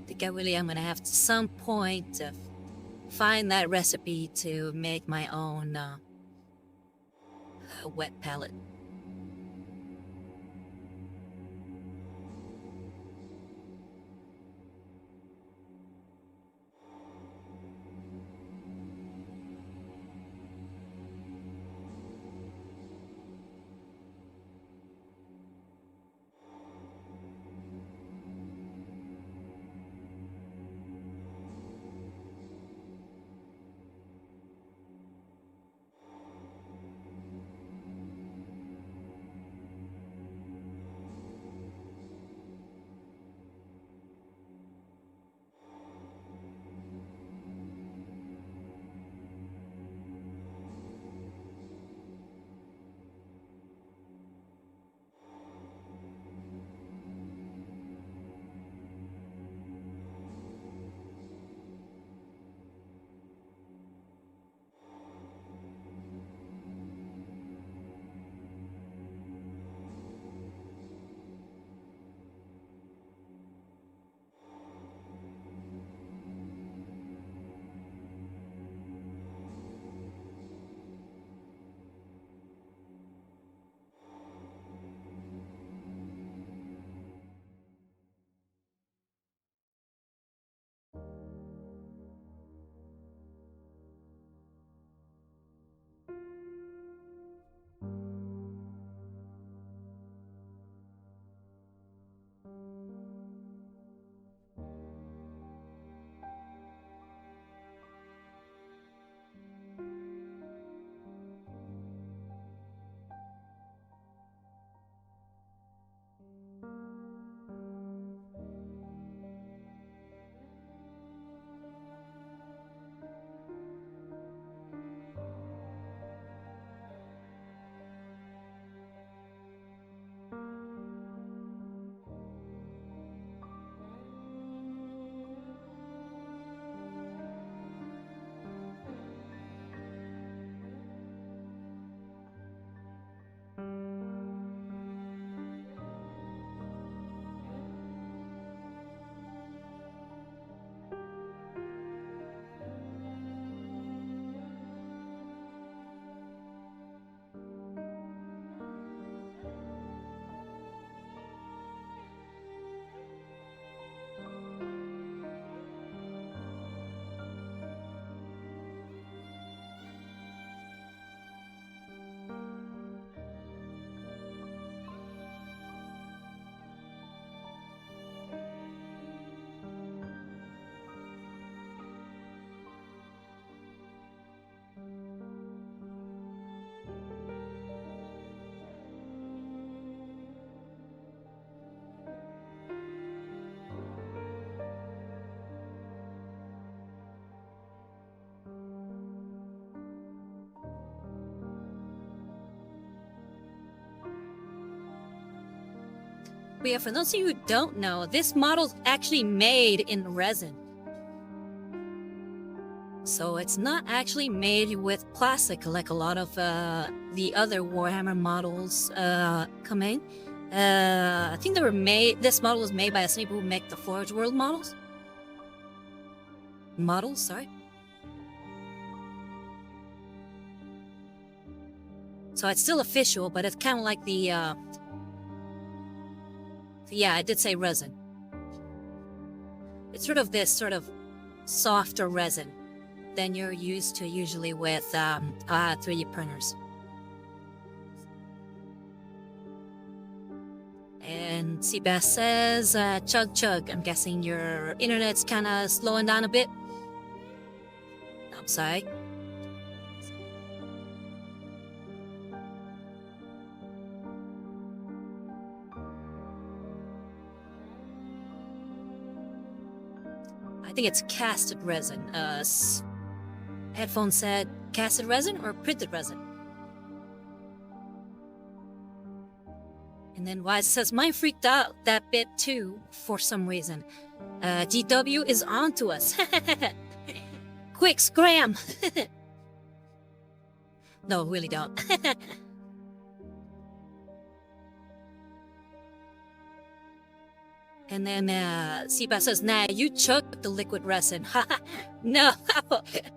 I think I'm going to have to some point to find that recipe to make my own wet palette. But yeah, for those of you who don't know, this model's actually made in resin. So it's not actually made with plastic like a lot of the other Warhammer models come in. I think they were made. This model was made by the same people who make the Forge World models. Sorry. So it's still official, but it's kind of like the. Yeah, I did say resin. It's sort of this sort of softer resin than you're used to usually with 3D printers. And Seabass says, chug chug. I'm guessing your internet's kind of slowing down a bit. I'm sorry. I think it's casted resin. Headphone said casted resin or printed resin. And then Wise says, mine freaked out that bit too, for some reason. GW is on to us. Quick, scram! No, really don't. And then Siba says, nah, you chugged the liquid resin. No,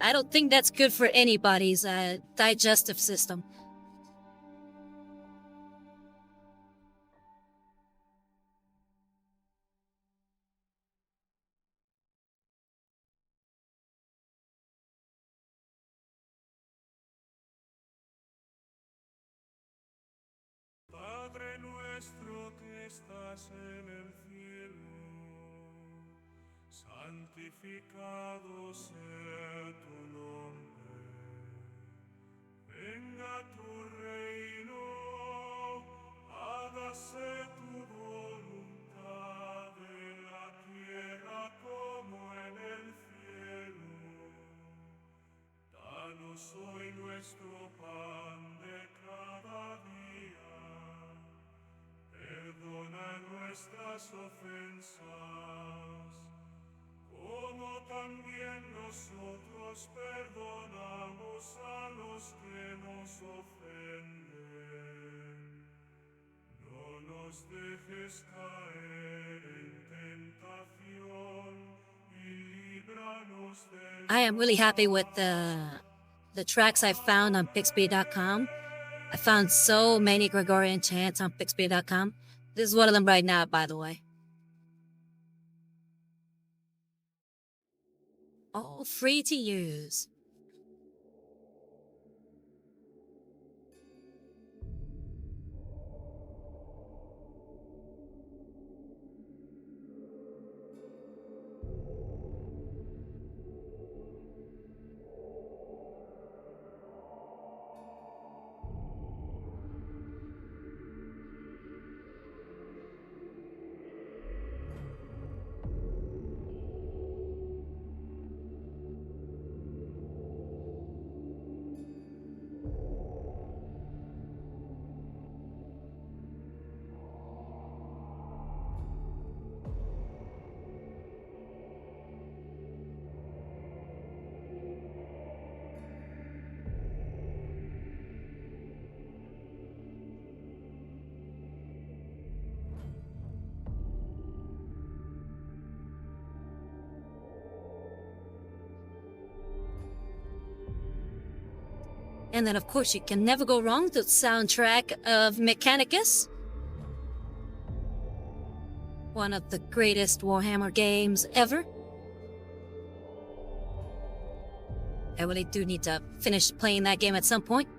I don't think that's good for anybody's digestive system. Padre nuestro que estás en el cielo, santificado sea tu nombre. Venga tu reino, hágase tu voluntad en la tierra como en el cielo. Danos hoy nuestro pan de cada día. Perdona nuestras ofensas, como también nosotros perdonamos a los que nos ofenden. No nos dejes caer en tentación y líbranos del I am really happy with the tracks I found on Pixby.com. I found so many Gregorian chants on Pixby.com. This is one of them right now, by the way. All free to use. And then, of course, you can never go wrong with the soundtrack of Mechanicus. One of the greatest Warhammer games ever. I really do need to finish playing that game at some point.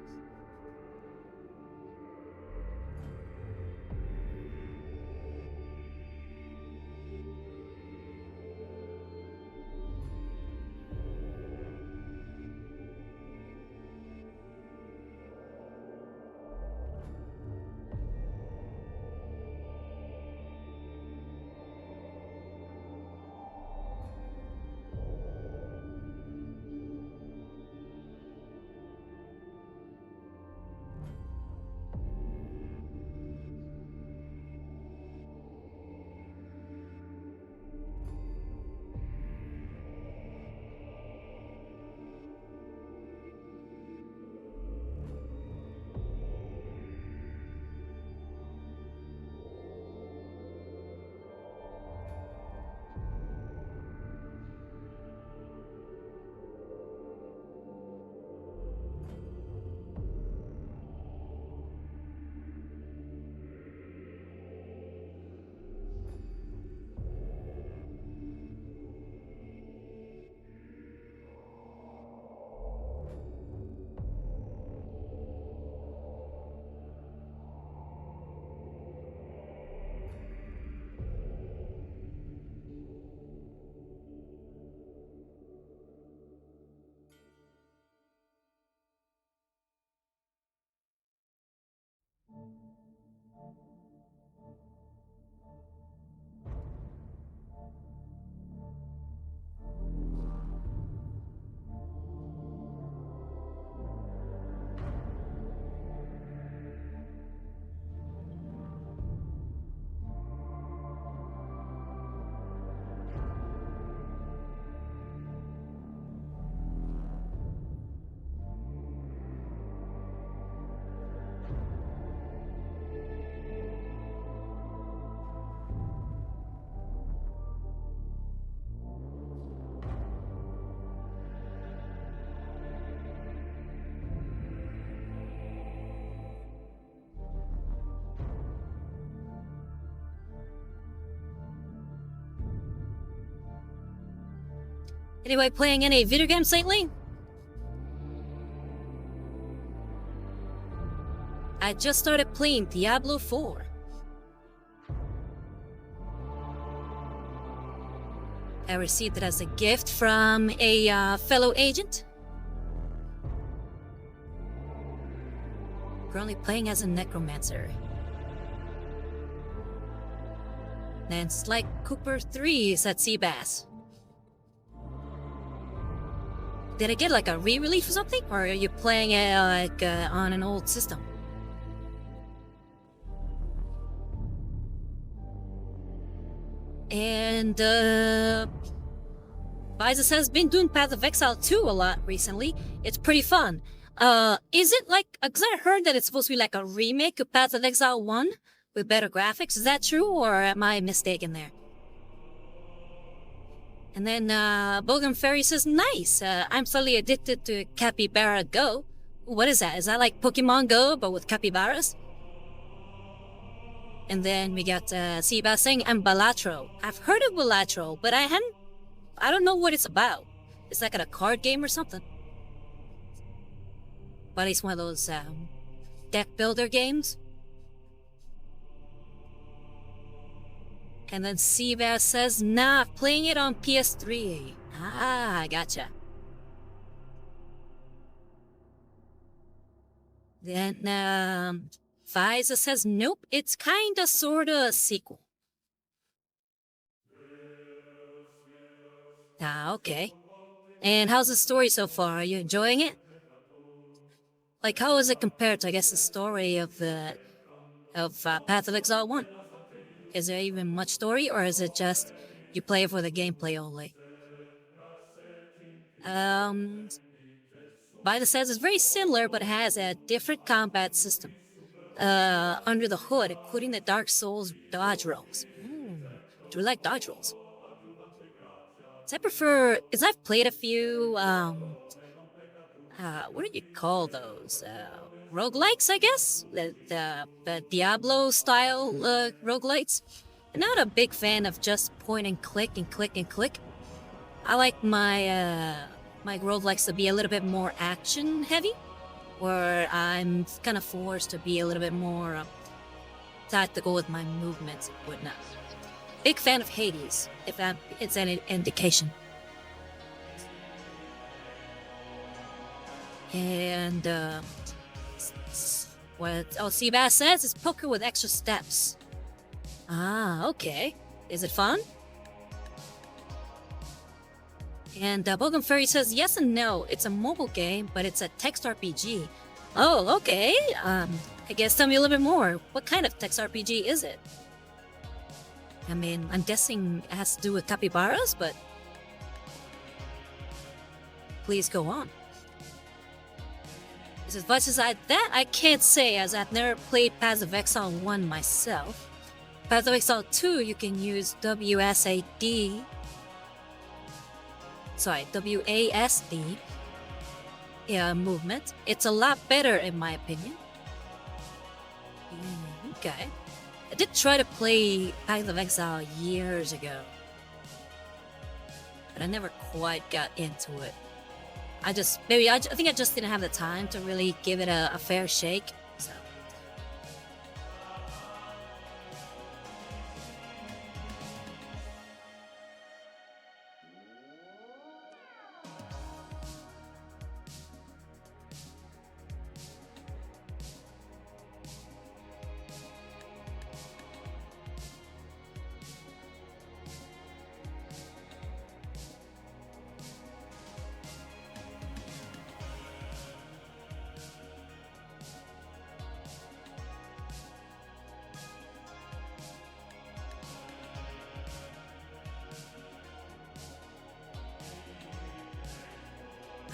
Anybody playing any video games lately? I just started playing Diablo 4. I received it as a gift from a fellow agent. Currently playing as a necromancer. And it's like Cooper 3 at Seabass. Did I get like a re-release or something? Or are you playing it like on an old system? And Visus has been doing Path of Exile 2 a lot recently. It's pretty fun. Is it like, cause I heard that it's supposed to be like a remake of Path of Exile 1 with better graphics. Is that true, or am I mistaken there? And then Bogan Fairy says, nice, I'm slightly addicted to Capybara Go. What is that? Is that like Pokemon Go, but with capybaras? And then we got Seabass saying, I'm Balatro. I've heard of Balatro, but I don't know what it's about. It's like a card game or something. But it's one of those deck builder games. And then Seabass says, nah, playing it on PS3. Ah, gotcha. Then Fiza says, nope, it's kinda sorta a sequel. Ah, okay. And how's the story so far? Are you enjoying it? Like, how is it compared to, I guess, the story of Path of Exile 1? Is there even much story, or is it just you play it for the gameplay only? Vida says it's very similar, but has a different combat system. Under the hood, including the Dark Souls dodge rolls. Do you like dodge rolls? I prefer, because I've played a few, what do you call those? Roguelikes, I guess? The Diablo style roguelites. I'm not a big fan of just point and click and click and click. I like my roguelikes to be a little bit more action heavy, where I'm kind of forced to be a little bit more tactical with my movements and whatnot. Big fan of Hades, if it's an indication. And what Seabass says is poker with extra steps. Ah, okay. Is it fun? And Bogan Fairy says yes and no. It's a mobile game, but it's a text RPG. Oh, okay. I guess tell me a little bit more. What kind of text RPG is it? I mean, I'm guessing it has to do with capybaras, but please go on. As much as that I can't say, as I've never played Path of Exile 1 myself. Path of Exile 2, you can use WASD movement. It's a lot better in my opinion. Okay. I did try to play Path of Exile years ago, but I never quite got into it. I think I just didn't have the time to really give it a fair shake. So.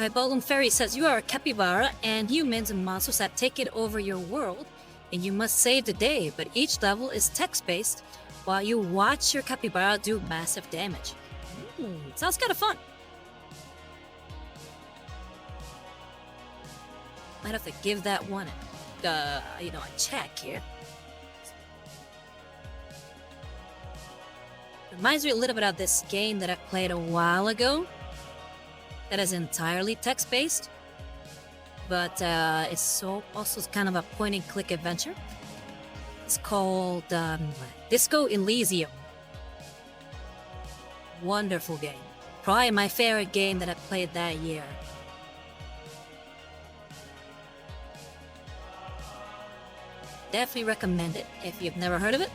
Bogan Fairy says you are a capybara and humans and monsters have taken over your world and you must save the day, but each level is text-based while you watch your capybara do massive damage. Sounds kind of fun. Might have to give that one a check here. Reminds me a little bit of this game that I played a while ago. that is entirely text-based, but it's also kind of a point-and-click adventure. It's called Disco Elysium. Wonderful game. Probably my favorite game that I played that year. Definitely recommend it if you've never heard of it.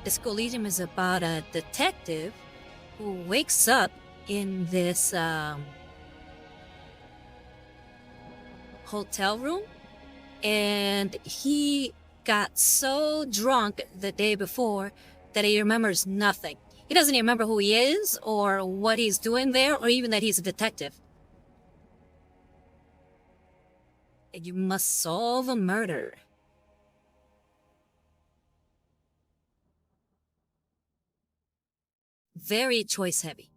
Disco Elysium is about a detective who wakes up in this hotel room, and he got so drunk the day before that he remembers nothing. He doesn't even remember who he is or what he's doing there or even that he's a detective. And you must solve a murder. Very choice heavy.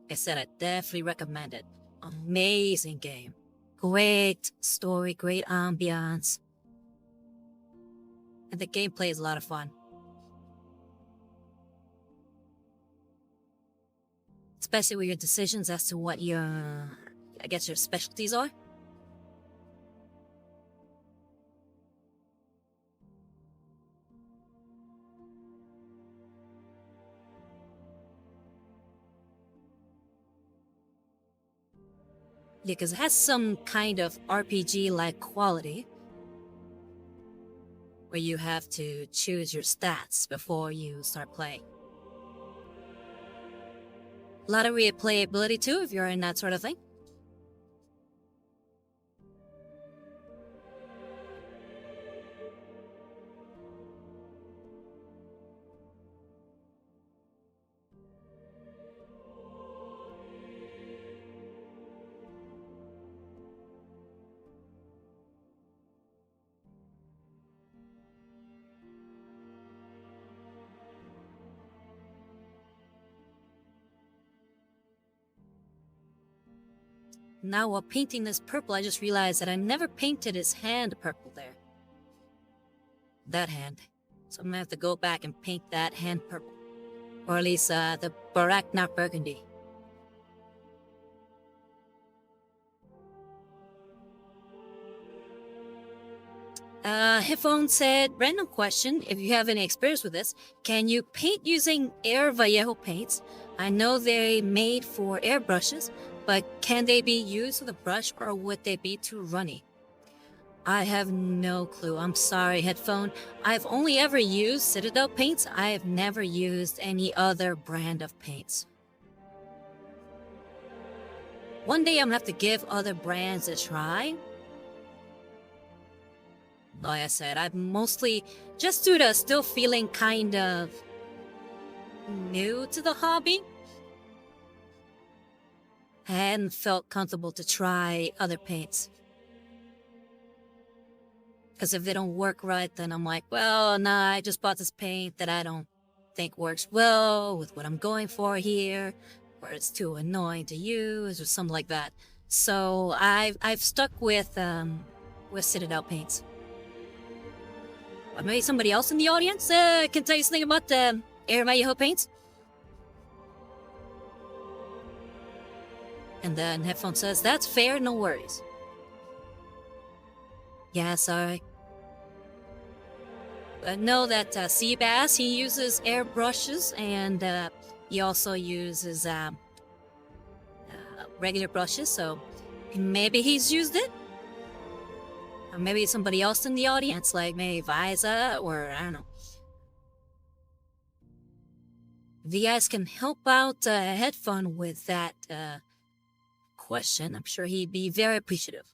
Like I said, I definitely recommend it. Amazing game. Great story, great ambiance. And the gameplay is a lot of fun. Especially with your decisions as to what your, I guess, your specialties are. Yeah, because it has some kind of RPG-like quality where you have to choose your stats before you start playing. A lot of replayability too, if you're in that sort of thing. Now while painting this purple, I just realized that I never painted his hand purple there. That hand. So I'm gonna have to go back and paint that hand purple. Or at least the Barak, not burgundy. Hifone said, random question, if you have any experience with this, can you paint using Air Vallejo paints? I know they're made for airbrushes, but can they be used with a brush or would they be too runny? I have no clue. I'm sorry, Headphone. I've only ever used Citadel paints. I have never used any other brand of paints. One day I'm gonna have to give other brands a try. Like I said, I'm mostly, just due to still feeling kind of new to the hobby, I hadn't felt comfortable to try other paints. Because if they don't work right, then I'm like, well, nah, I just bought this paint that I don't think works well with what I'm going for here, or it's too annoying to use, or something like that. So I've stuck with Citadel paints. But maybe somebody else in the audience can tell you something about Air Vallejo paints? And then Headphone says, that's fair, no worries. Yeah, sorry. I know that Seabass, he uses air brushes, and he also uses regular brushes, so maybe he's used it? Or maybe somebody else in the audience, like maybe Viza, or I don't know. If you guys can help out Headphone with that question, I'm sure he'd be very appreciative.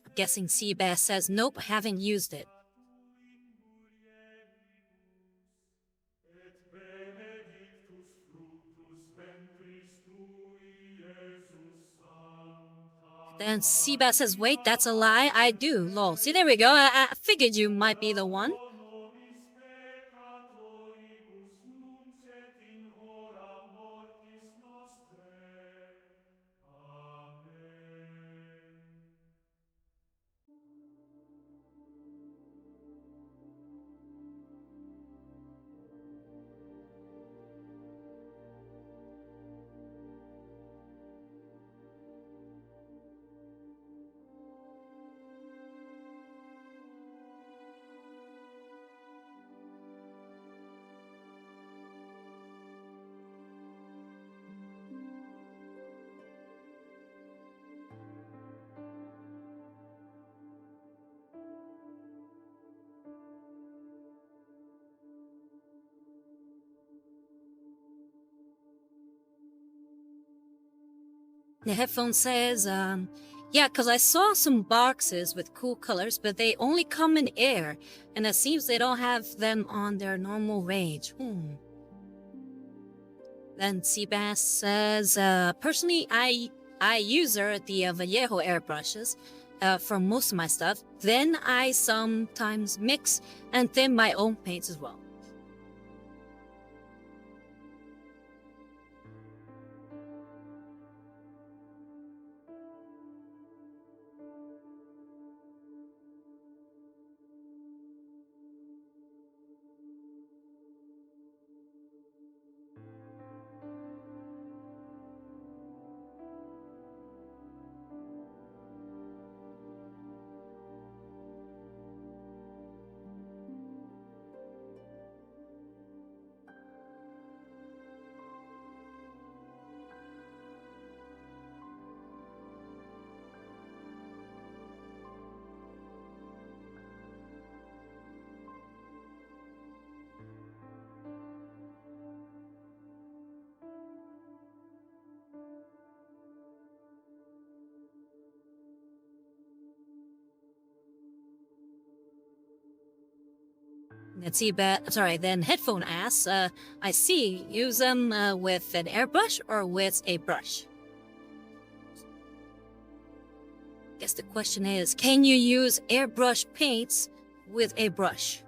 I'm guessing Seabass says, nope, haven't used it. Et benedictus fructus ventris tui, Iesus Sancta. Then Seabass says, wait, that's a lie. I do. Lol. See, there we go. I figured you might be the one. Nobis peccatoribus nunc et in The headphone says, yeah, because I saw some boxes with cool colors, but they only come in air, and it seems they don't have them on their normal range. Then Seabass says, personally, I use the Vallejo airbrushes for most of my stuff. Then I sometimes mix and thin my own paints as well. Then Headphone asks, I see, use them with an airbrush or with a brush? Guess the question is, can you use airbrush paints with a brush?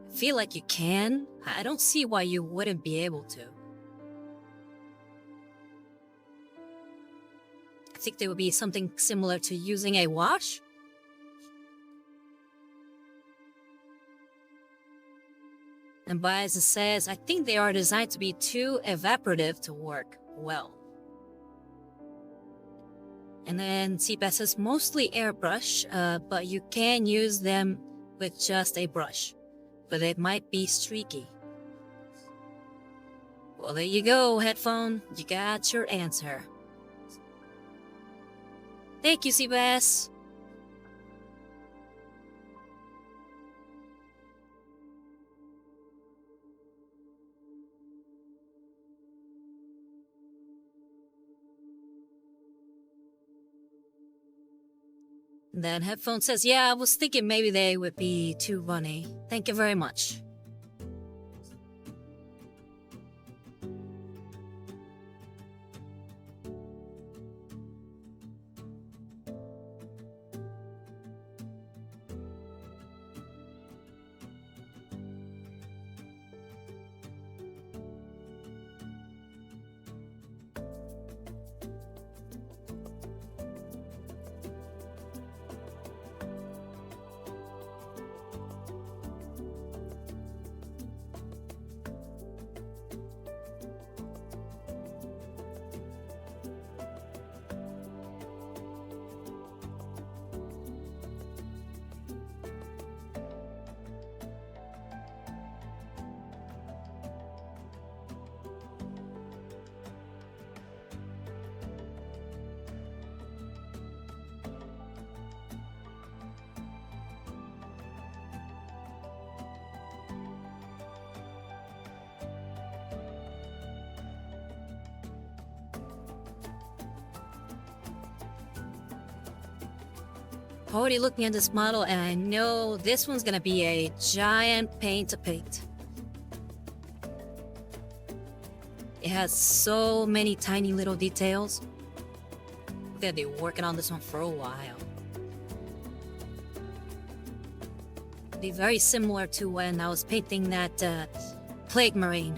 I feel like you can. I don't see why you wouldn't be able to. I think there would be something similar to using a wash. And Bias says, I think they are designed to be too evaporative to work well. And then Seabass says, mostly airbrush, but you can use them with just a brush. But it might be streaky. Well, there you go, Headphone. You got your answer. Thank you, Seabass. Then Headphone says, yeah, I was thinking maybe they would be too runny. Thank you very much. Already looking at this model, and I know this one's gonna be a giant pain to paint. It has so many tiny little details. They'll be working on this one for a while. Be very similar to when I was painting that Plague Marine.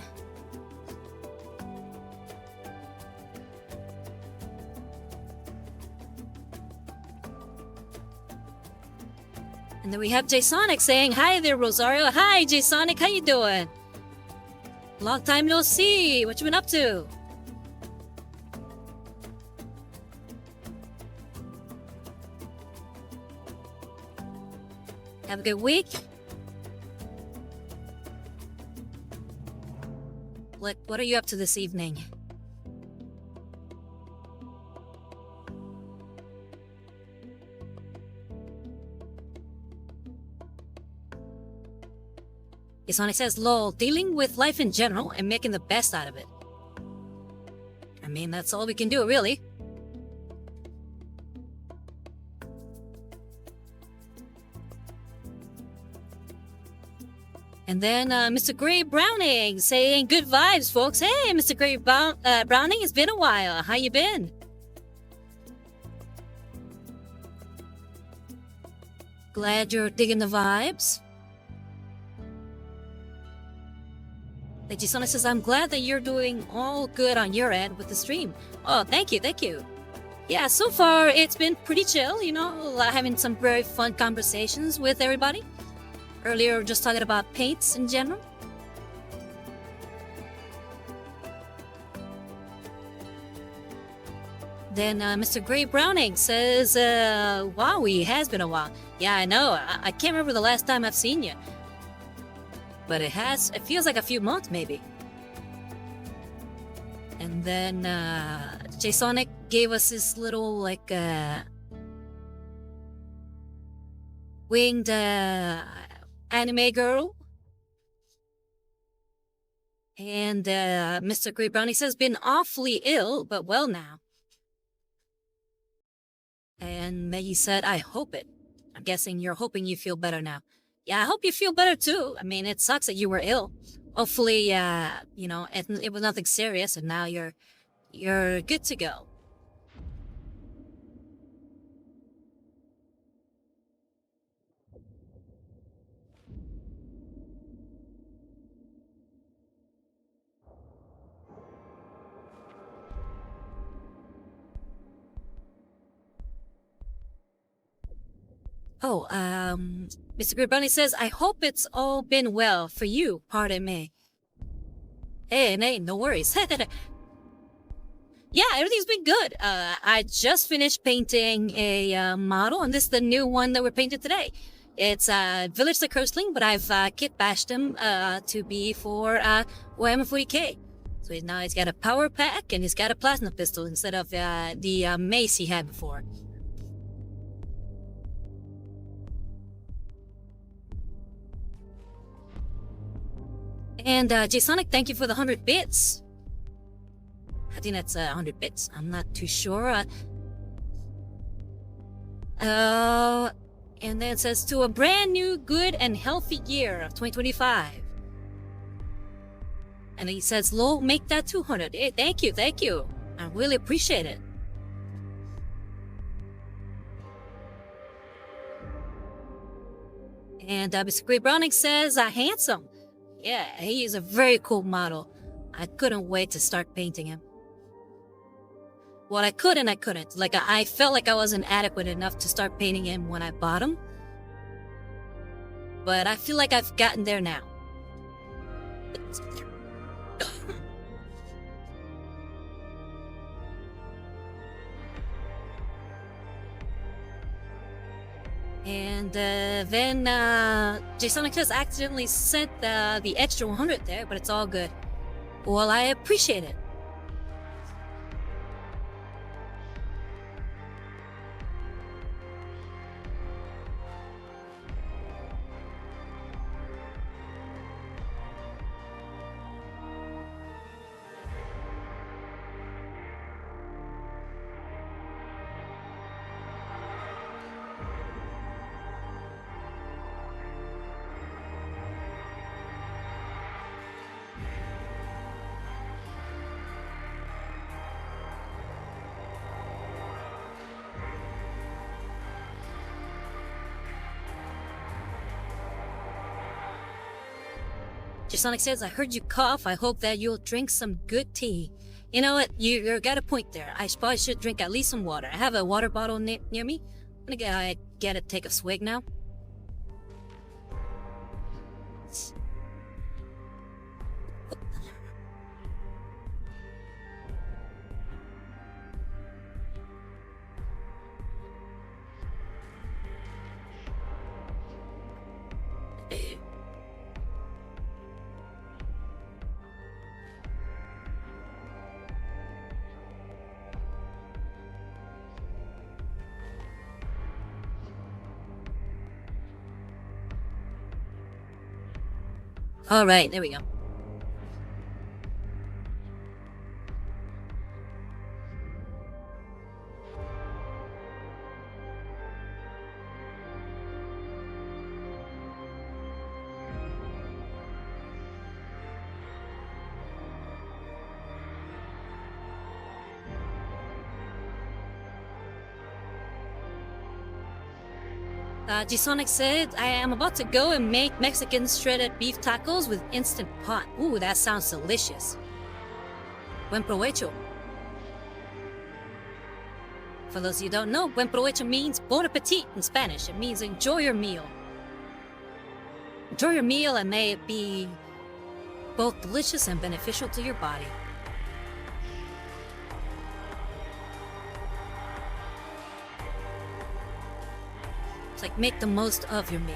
And then we have J-Sonic saying, hi there, Rosario. Hi, J-Sonic, how you doing? Long time no see. What you been up to? Have a good week. What are you up to this evening? Sonic says, lol, dealing with life in general and making the best out of it. I mean, that's all we can do, really. And then Mr. Gray Browning saying, good vibes, folks. Hey, Mr. Gray Browning, it's been a while. How you been? Glad you're digging the vibes. Sonic says, I'm glad that you're doing all good on your end with the stream. Oh, thank you, thank you. Yeah, so far it's been pretty chill, you know, having some very fun conversations with everybody. Earlier, just talking about paints in general. Then Mr. Gray Browning says, wow, it has been a while. Yeah, I know. I can't remember the last time I've seen you. But it feels like a few months, maybe. And then Sonic gave us this little, like, winged anime girl. And Mr. Gray Brownie says, been awfully ill, but well now. And Maggie said, I hope it. I'm guessing you're hoping you feel better now. Yeah, I hope you feel better too. I mean, it sucks that you were ill. Hopefully, you know, it was nothing serious and now you're good to go. Oh, Mr. Gray Brownie says, I hope it's all been well for you, pardon me. Hey, no worries. Yeah, everything's been good. I just finished painting a model, and this is the new one that we're painting today. It's Vilitch the Curseling, but I've kitbashed him to be for Warhammer 40k. So now he's got a power pack, and he's got a plasma pistol instead of the mace he had before. And Sonic, thank you for the 100 bits. I think that's 100 bits. I'm not too sure. And then it says, to a brand new, good, and healthy year of 2025. And he says, lol, make that 200. Hey, thank you. I really appreciate it. And Mr. Gray Browning says, handsome. Yeah, he is a very cool model. I couldn't wait to start painting him. Well, I could and I couldn't. Like, I felt like I wasn't adequate enough to start painting him when I bought him. But I feel like I've gotten there now. And then Sonic just accidentally sent the extra 100 there, but it's all good. Well, I appreciate it. Sonic says, I heard you cough. I hope that you'll drink some good tea. You know what? You got a point there. I probably should drink at least some water. I have a water bottle near me. I'm gonna get it, take a swig now. All right, there we go. G-Sonic said, I am about to go and make Mexican shredded beef tacos with Instant Pot. Ooh, that sounds delicious. Buen provecho. For those of you who don't know, buen provecho means bon appetit in Spanish. It means enjoy your meal. Enjoy your meal and may it be both delicious and beneficial to your body. It's like make the most of your meal.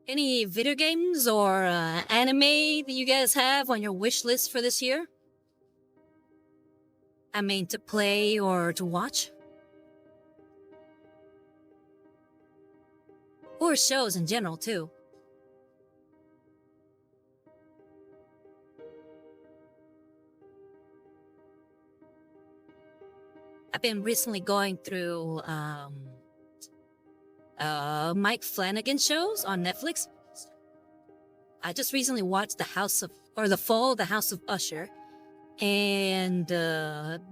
Any video games or anime that you guys have on your wish list for this year? I mean, to play or to watch? Or shows in general, too. I've been recently going through Mike Flanagan shows on Netflix. I just recently watched The Fall of the House of Usher and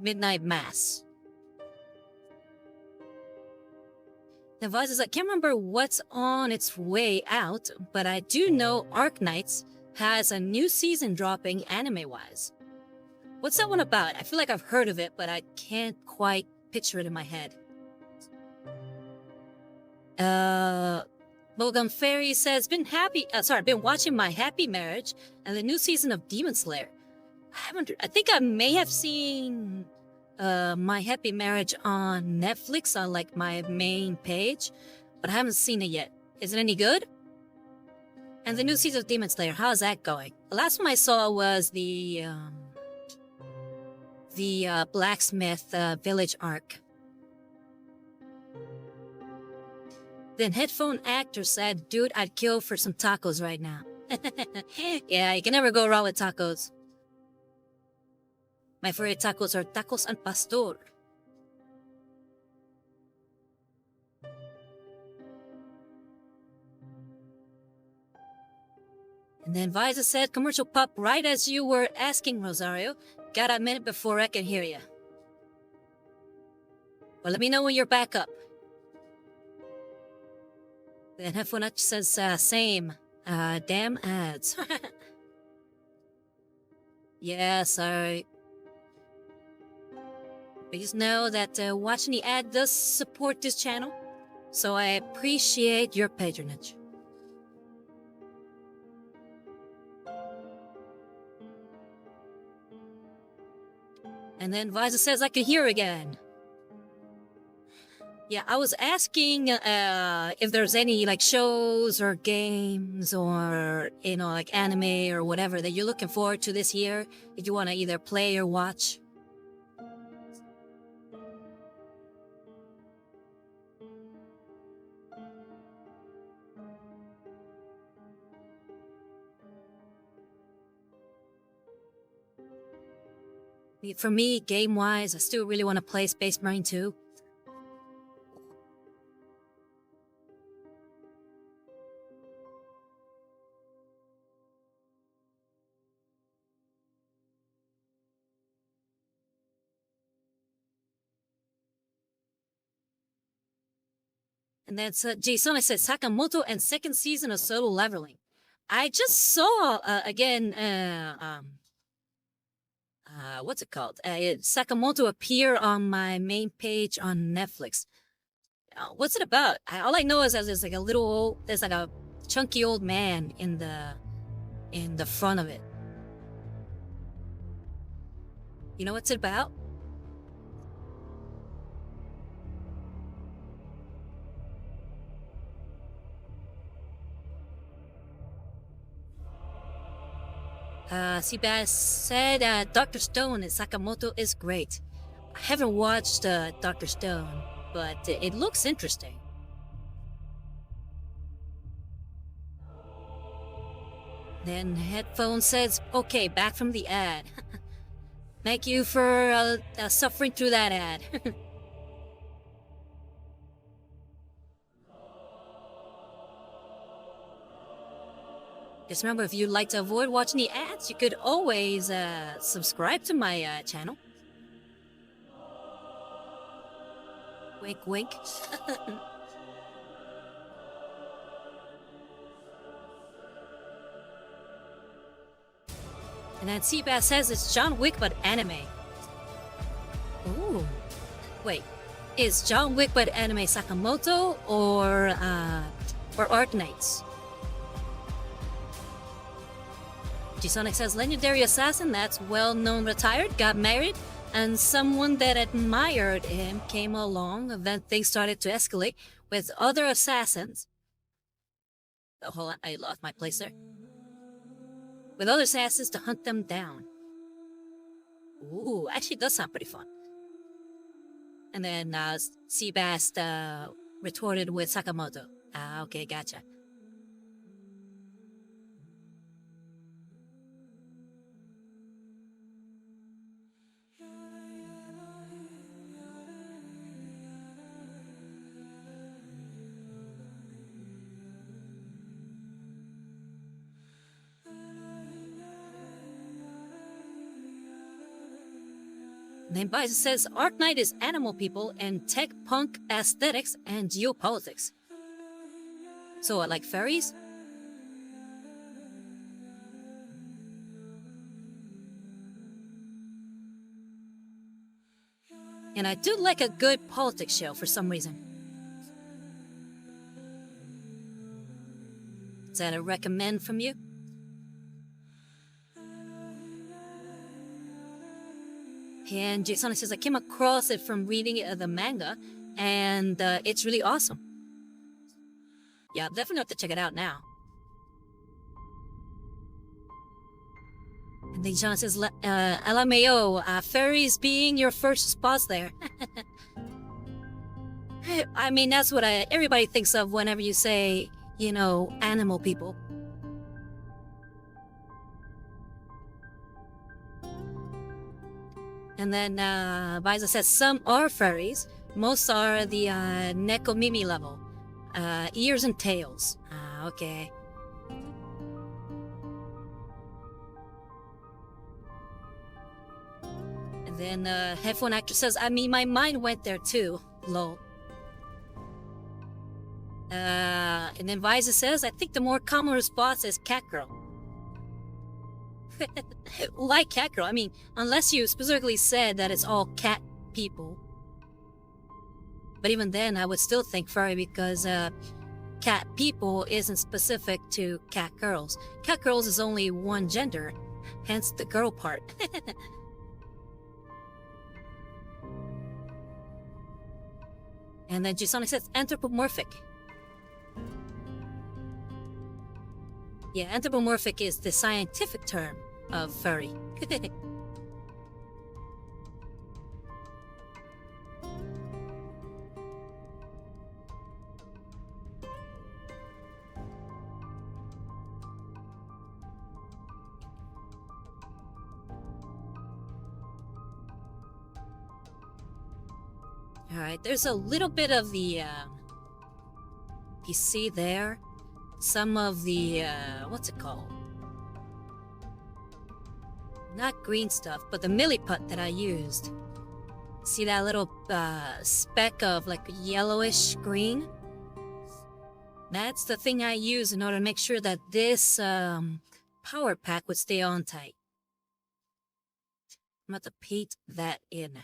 Midnight Mass. The voice is I can't remember what's on its way out, but I do know Arknights has a new season dropping anime-wise. What's that one about? I feel like I've heard of it, but I can't quite picture it in my head. Logan Ferry says, been watching My Happy Marriage and the new season of Demon Slayer. I think I may have seen My Happy Marriage on Netflix on like my main page, but I haven't seen it yet. Is it any good? And the new season of Demon Slayer, how's that going? The last one I saw was the blacksmith village arc. Then headphone actor said, dude, I'd kill for some tacos right now. Yeah, you can never go wrong with tacos. My favorite tacos are tacos al pastor. And then Visa said, commercial pop right as you were asking, Rosario. Got a minute before I can hear you. Well, let me know when you're back up. Then Hefunach says, same. Damn ads. Yeah, sorry. Please know that watching the ad does support this channel, so I appreciate your patronage. And then Visor says I can hear again. Yeah, I was asking if there's any like shows or games or like anime or whatever that you're looking forward to this year, if you want to either play or watch. For me, game-wise, I still really want to play Space Marine 2. And that's Jason. I said Sakamoto and second season of Solo Leveling. I just saw again. What's it called? Sakamoto appear on my main page on Netflix. What's it about? All I know is that there's like there's like a chunky old man in the front of it. You know what's it about? Seabass said Dr. Stone and Sakamoto is great. I haven't watched Dr. Stone, but it looks interesting. Then Headphone says, okay, back from the ad. Thank you for suffering through that ad. Just remember, if you'd like to avoid watching the ads, you could always subscribe to my channel. Wink, wink. And then Seabass says it's John Wick but anime. Ooh. Wait, is John Wick but anime Sakamoto or Art Knights? Gsonic says legendary assassin that's well-known retired, got married, and someone that admired him came along, and then things started to escalate with other assassins. Oh, hold on, I lost my place there. With other assassins to hunt them down. Ooh, actually does sound pretty fun. And then Seabass retorted with Sakamoto. Okay, gotcha. Then Bison says Arc Knight is animal people and tech punk aesthetics and geopolitics. So like fairies? And I do like a good politics show for some reason. Is that a recommend from you? And Jason says, I came across it from reading the manga, and it's really awesome. Yeah, definitely have to check it out now. And then Jason says, LMAO, fairies being your first spots there. I mean, that's what everybody thinks of whenever you say, animal people. And then Biza says some are furries. Most are the Nekomimi level. Ears and tails. Okay. And then Headphone Actor says, I mean, my mind went there too. Lol. And then Visa says, I think the more common response is cat girl. Why cat girl? I mean, unless you specifically said that it's all cat people. But even then, I would still think furry because cat people isn't specific to cat girls. Cat girls is only one gender, hence the girl part. And then Gisonic says anthropomorphic. Yeah, anthropomorphic is the scientific term of furry. Alright, there's a little bit of the, you see there? Some of the, what's it called? Not green stuff, but the milliput that I used. See that little, speck of, like, yellowish green? That's the thing I use in order to make sure that this, power pack would stay on tight. I'm about to paint that in.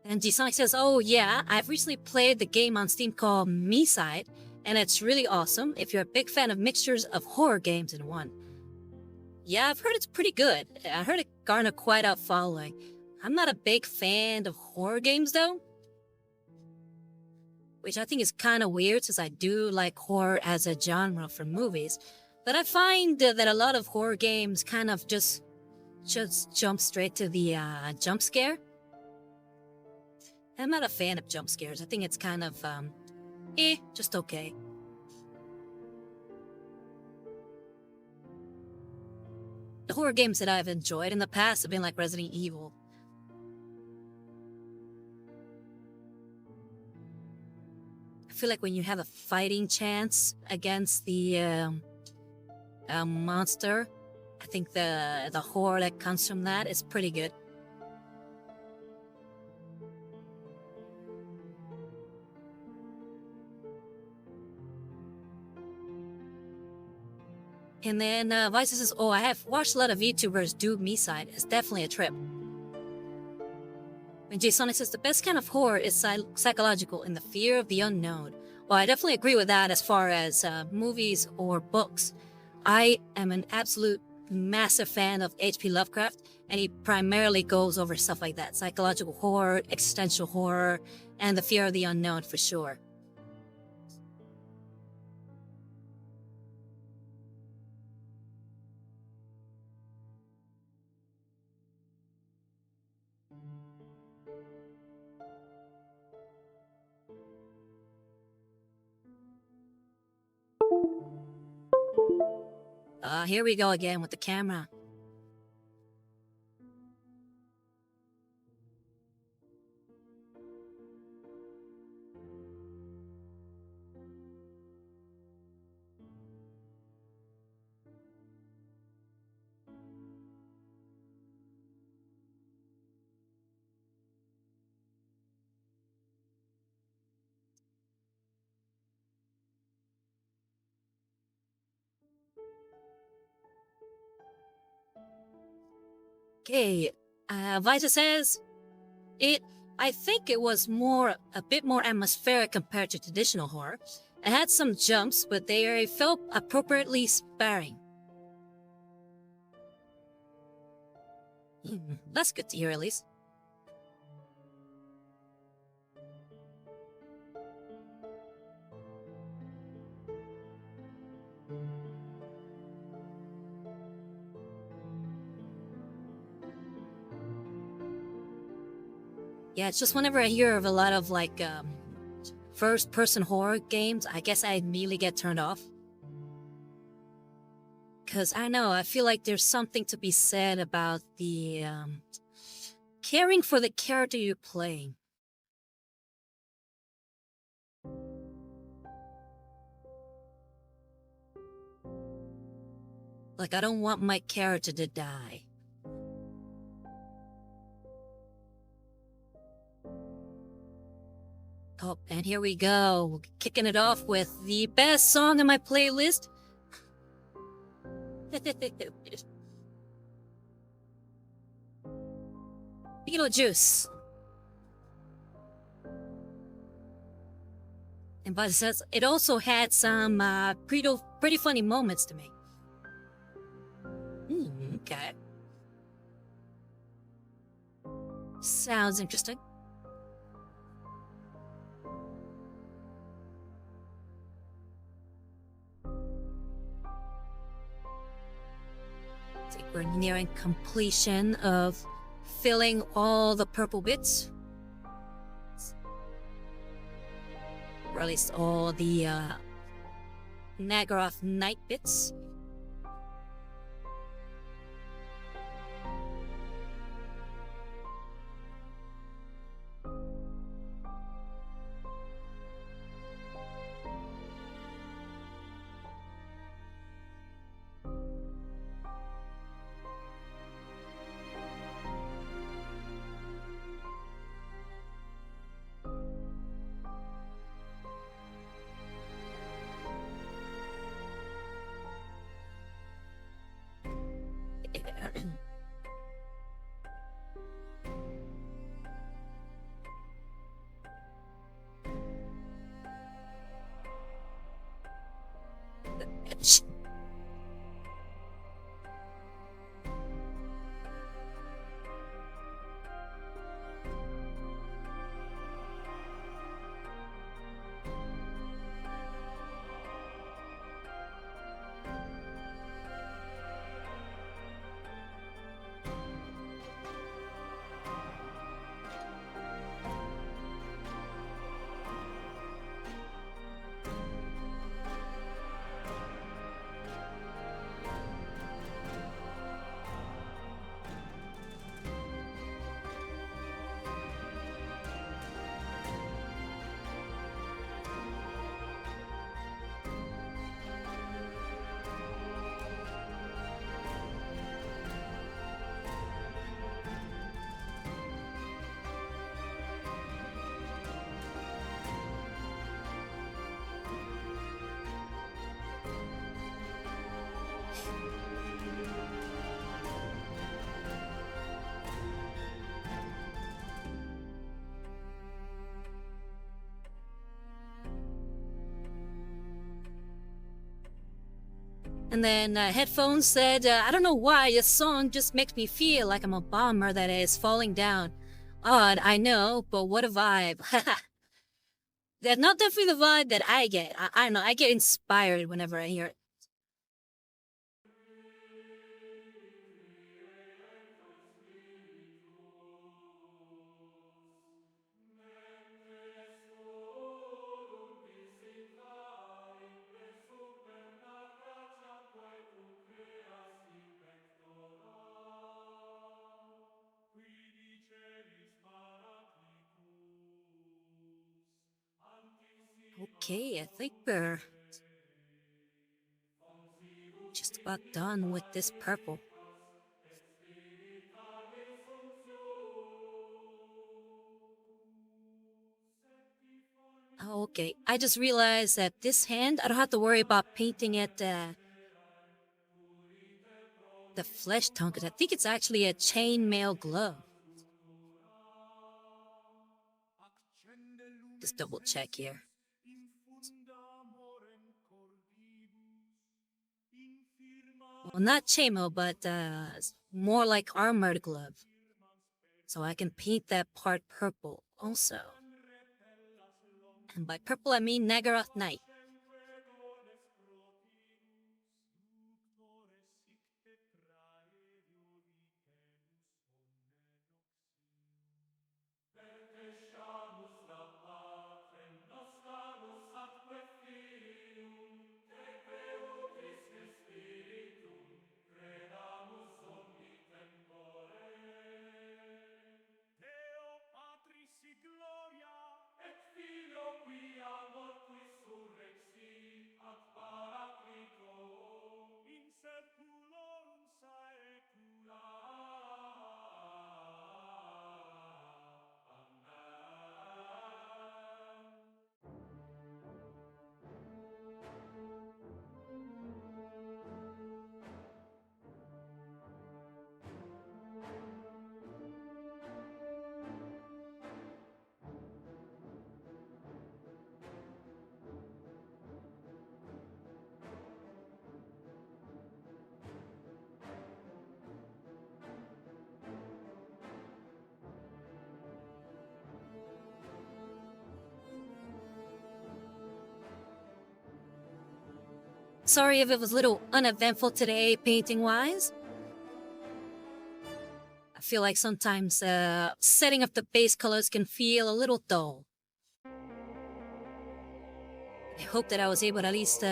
And G-Sonic says, oh yeah, I've recently played the game on Steam called Me-Side, and it's really awesome if you're a big fan of mixtures of horror games in one. Yeah, I've heard it's pretty good. I heard it garnered quite a following. I'm not a big fan of horror games though, which I think is kind of weird since I do like horror as a genre for movies. But I find that a lot of horror games kind of just jump straight to the jump scare. I'm not a fan of jump scares. I think it's kind of, just okay. The horror games that I've enjoyed in the past have been like Resident Evil. I feel like when you have a fighting chance against the monster, I think the horror that comes from that is pretty good. And then Vice says, oh, I have watched a lot of YouTubers do Me-Side. It's definitely a trip. And J-Sonic says, the best kind of horror is psychological and the fear of the unknown. Well, I definitely agree with that as far as movies or books. I am an absolute massive fan of H.P. Lovecraft, and he primarily goes over stuff like that. Psychological horror, existential horror, and the fear of the unknown for sure. Here we go again with the camera. Okay, Vita says, I think it was a bit more atmospheric compared to traditional horror. It had some jumps, but they felt appropriately sparing. That's good to hear, at least. Yeah, it's just whenever I hear of a lot of, like, first-person horror games, I guess I immediately get turned off. Because I don't know, I feel like there's something to be said about the caring for the character you're playing. Like, I don't want my character to die. Oh, and here we go. Kicking it off with the best song in my playlist. Beetlejuice. And but it says it also had some pretty funny moments to me. Okay. Sounds interesting. I think we're nearing completion of filling all the purple bits. Or at least all the Nagaroth Knight bits. And then headphones said, I don't know why, this song just makes me feel like I'm a bomber that is falling down. Odd, I know, but what a vibe. That's not definitely the vibe that I get. I don't know, I get inspired whenever I hear it. Okay, I think we're just about done with this purple. Oh, okay, I just realized that this hand, I don't have to worry about painting it the flesh tone, because I think it's actually a chainmail glove. Just double check here. Well, not chainmail, but more like armored glove. So I can paint that part purple also. And by purple, I mean Nagaroth Knight. Sorry if it was a little uneventful today, painting-wise. I feel like sometimes setting up the base colors can feel a little dull. I hope that I was able to at least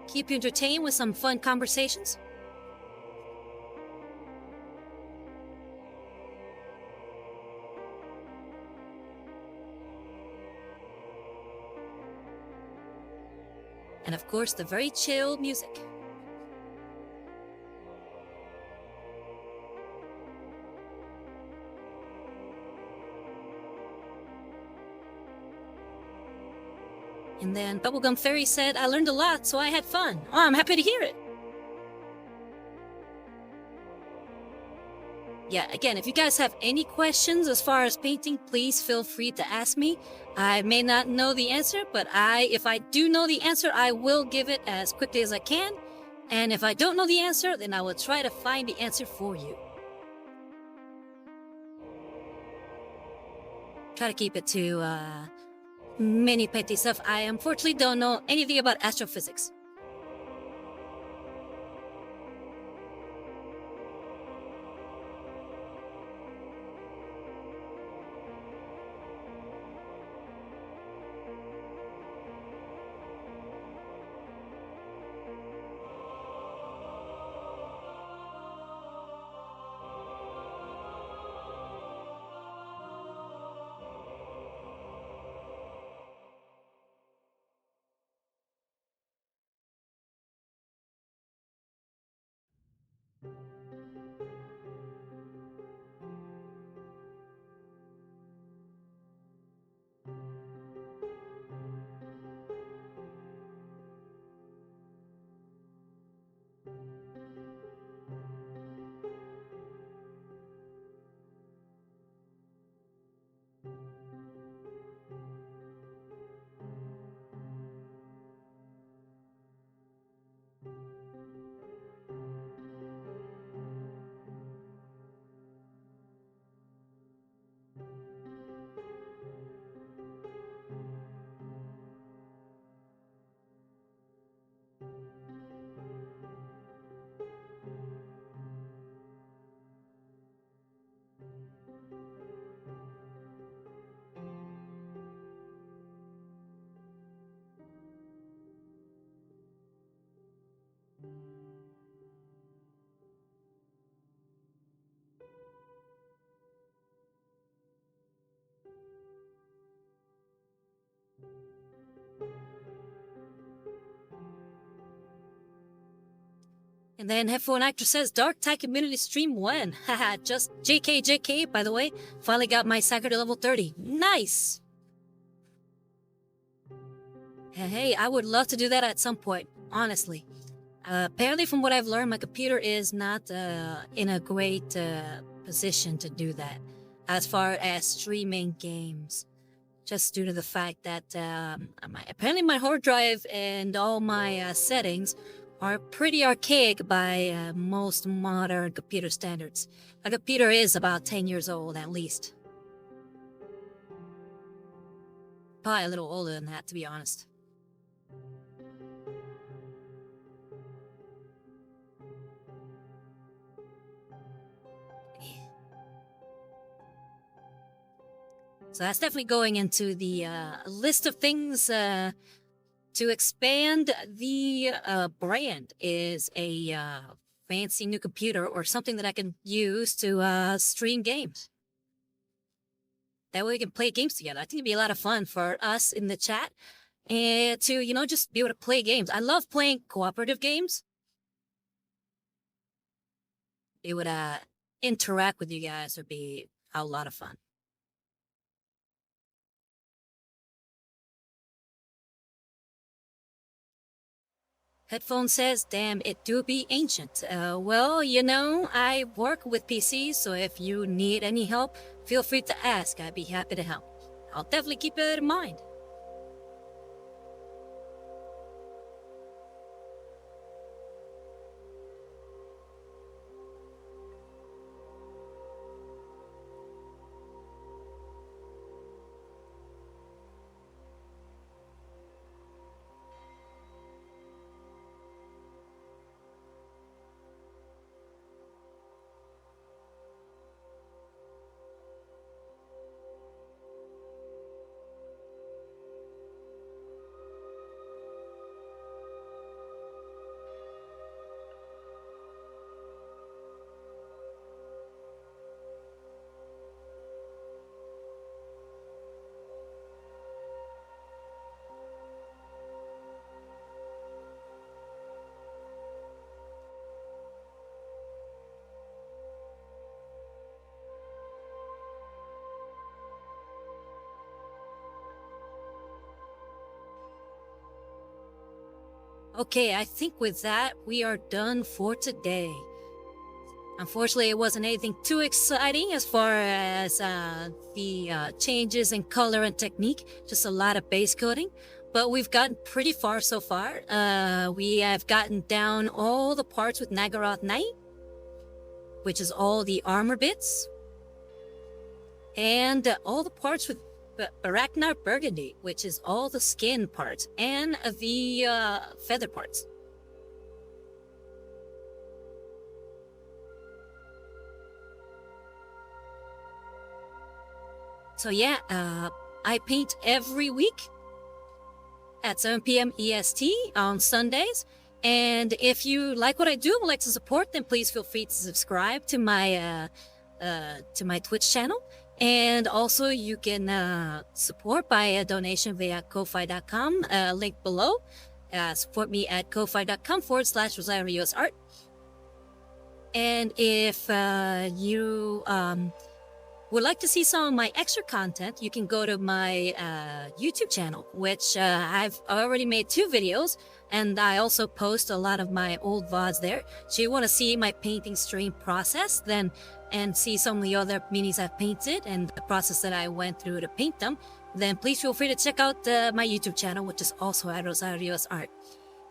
keep you entertained with some fun conversations. And of course, the very chill music. And then Bubblegum Fairy said, I learned a lot, so I had fun. Oh, I'm happy to hear it. Yeah, again, if you guys have any questions as far as painting, please feel free to ask me. I may not know the answer, but if I do know the answer, I will give it as quickly as I can. And if I don't know the answer, then I will try to find the answer for you. Try to keep it to mini petty stuff. I unfortunately don't know anything about astrophysics. And then Headphone Actor says, Dark Tide Community Stream 1. Haha, just JK, by the way. Finally got my Sacker to level 30. Nice! Hey, I would love to do that at some point, honestly. Apparently, from what I've learned, my computer is not in a great position to do that. As far as streaming games. Just due to the fact that apparently my hard drive and all my settings are pretty archaic by most modern computer standards. My computer is about 10 years old at least. Probably a little older than that, to be honest. So that's definitely going into the list of things to expand the brand is a fancy new computer or something that I can use to stream games. That way we can play games together. I think it'd be a lot of fun for us in the chat and to, you know, just be able to play games. I love playing cooperative games. It would interact with you guys would be a lot of fun. Headphone says, damn, it do be ancient. Well, you know, I work with PCs, so if you need any help, feel free to ask. I'd be happy to help. I'll definitely keep it in mind. Okay, I think with that, we are done for today. Unfortunately, it wasn't anything too exciting as far as the changes in color and technique, just a lot of base coating. But we've gotten pretty far so far. We have gotten down all the parts with Nagaroth Knight, which is all the armor bits, and all the parts with Baraknar Burgundy, which is all the skin parts, and the feather parts. So yeah, I paint every week at 7 p.m. EST on Sundays. And if you like what I do, would like to support, then please feel free to subscribe to my Twitch channel. And also, you can support by a donation via Ko-Fi.com, link below. Support me at ko-fi.com/RosarioUSArt. And if you would like to see some of my extra content, you can go to my YouTube channel, which I've already made 2 videos, and I also post a lot of my old VODs there. So you want to see my painting stream process, then and see some of the other minis I've painted and the process that I went through to paint them, then please feel free to check out my YouTube channel, which is also at RosarioUSArt.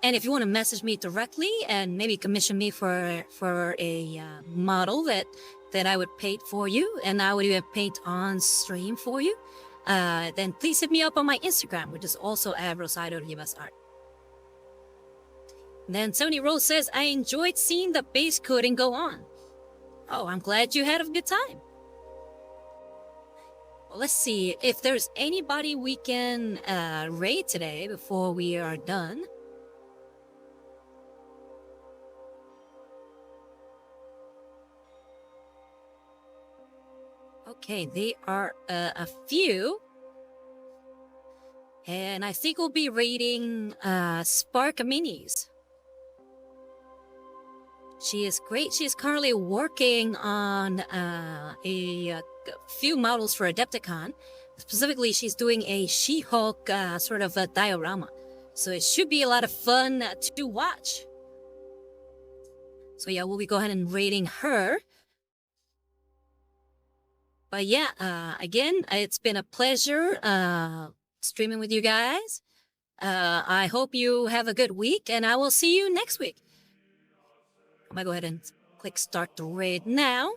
And if you want to message me directly and maybe commission me for a model that I would paint for you, and I would even paint on stream for you, then please hit me up on my Instagram, which is also at RosarioUSArt. Then Sony Rose says, I enjoyed seeing the base coating go on. Oh, I'm glad you had a good time. Well, let's see if there's anybody we can raid today before we are done. Okay, they are a few. And I think we'll be raiding Spark Minis. She is great. She is currently working on a few models for Adepticon. Specifically, she's doing a She-Hulk sort of a diorama. So it should be a lot of fun to watch. So yeah, we'll be going ahead and raiding her. But yeah, again, it's been a pleasure streaming with you guys. I hope you have a good week, and I will see you next week. I'm gonna go ahead and click start the raid now.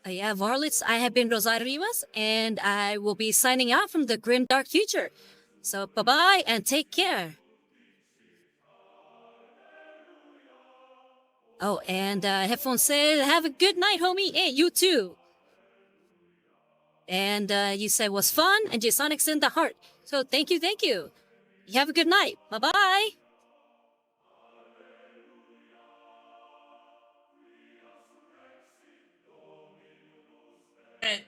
Yeah, Varlets, I have been Rosarivas, and I will be signing out from the grim dark future. So bye-bye, and take care. Oh, and Headphone said, have a good night, homie. Hey, you too. And you said was fun, and J-Sonic's in the heart. So thank you, thank you. You have a good night. Bye-bye.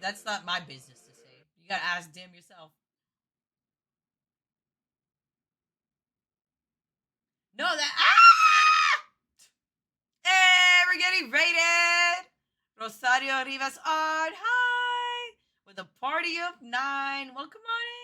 That's not my business to say. You gotta ask Dim yourself. No, that Hey, we're getting rated. Rosario Rivas Art. Hi, with a party of 9. Welcome on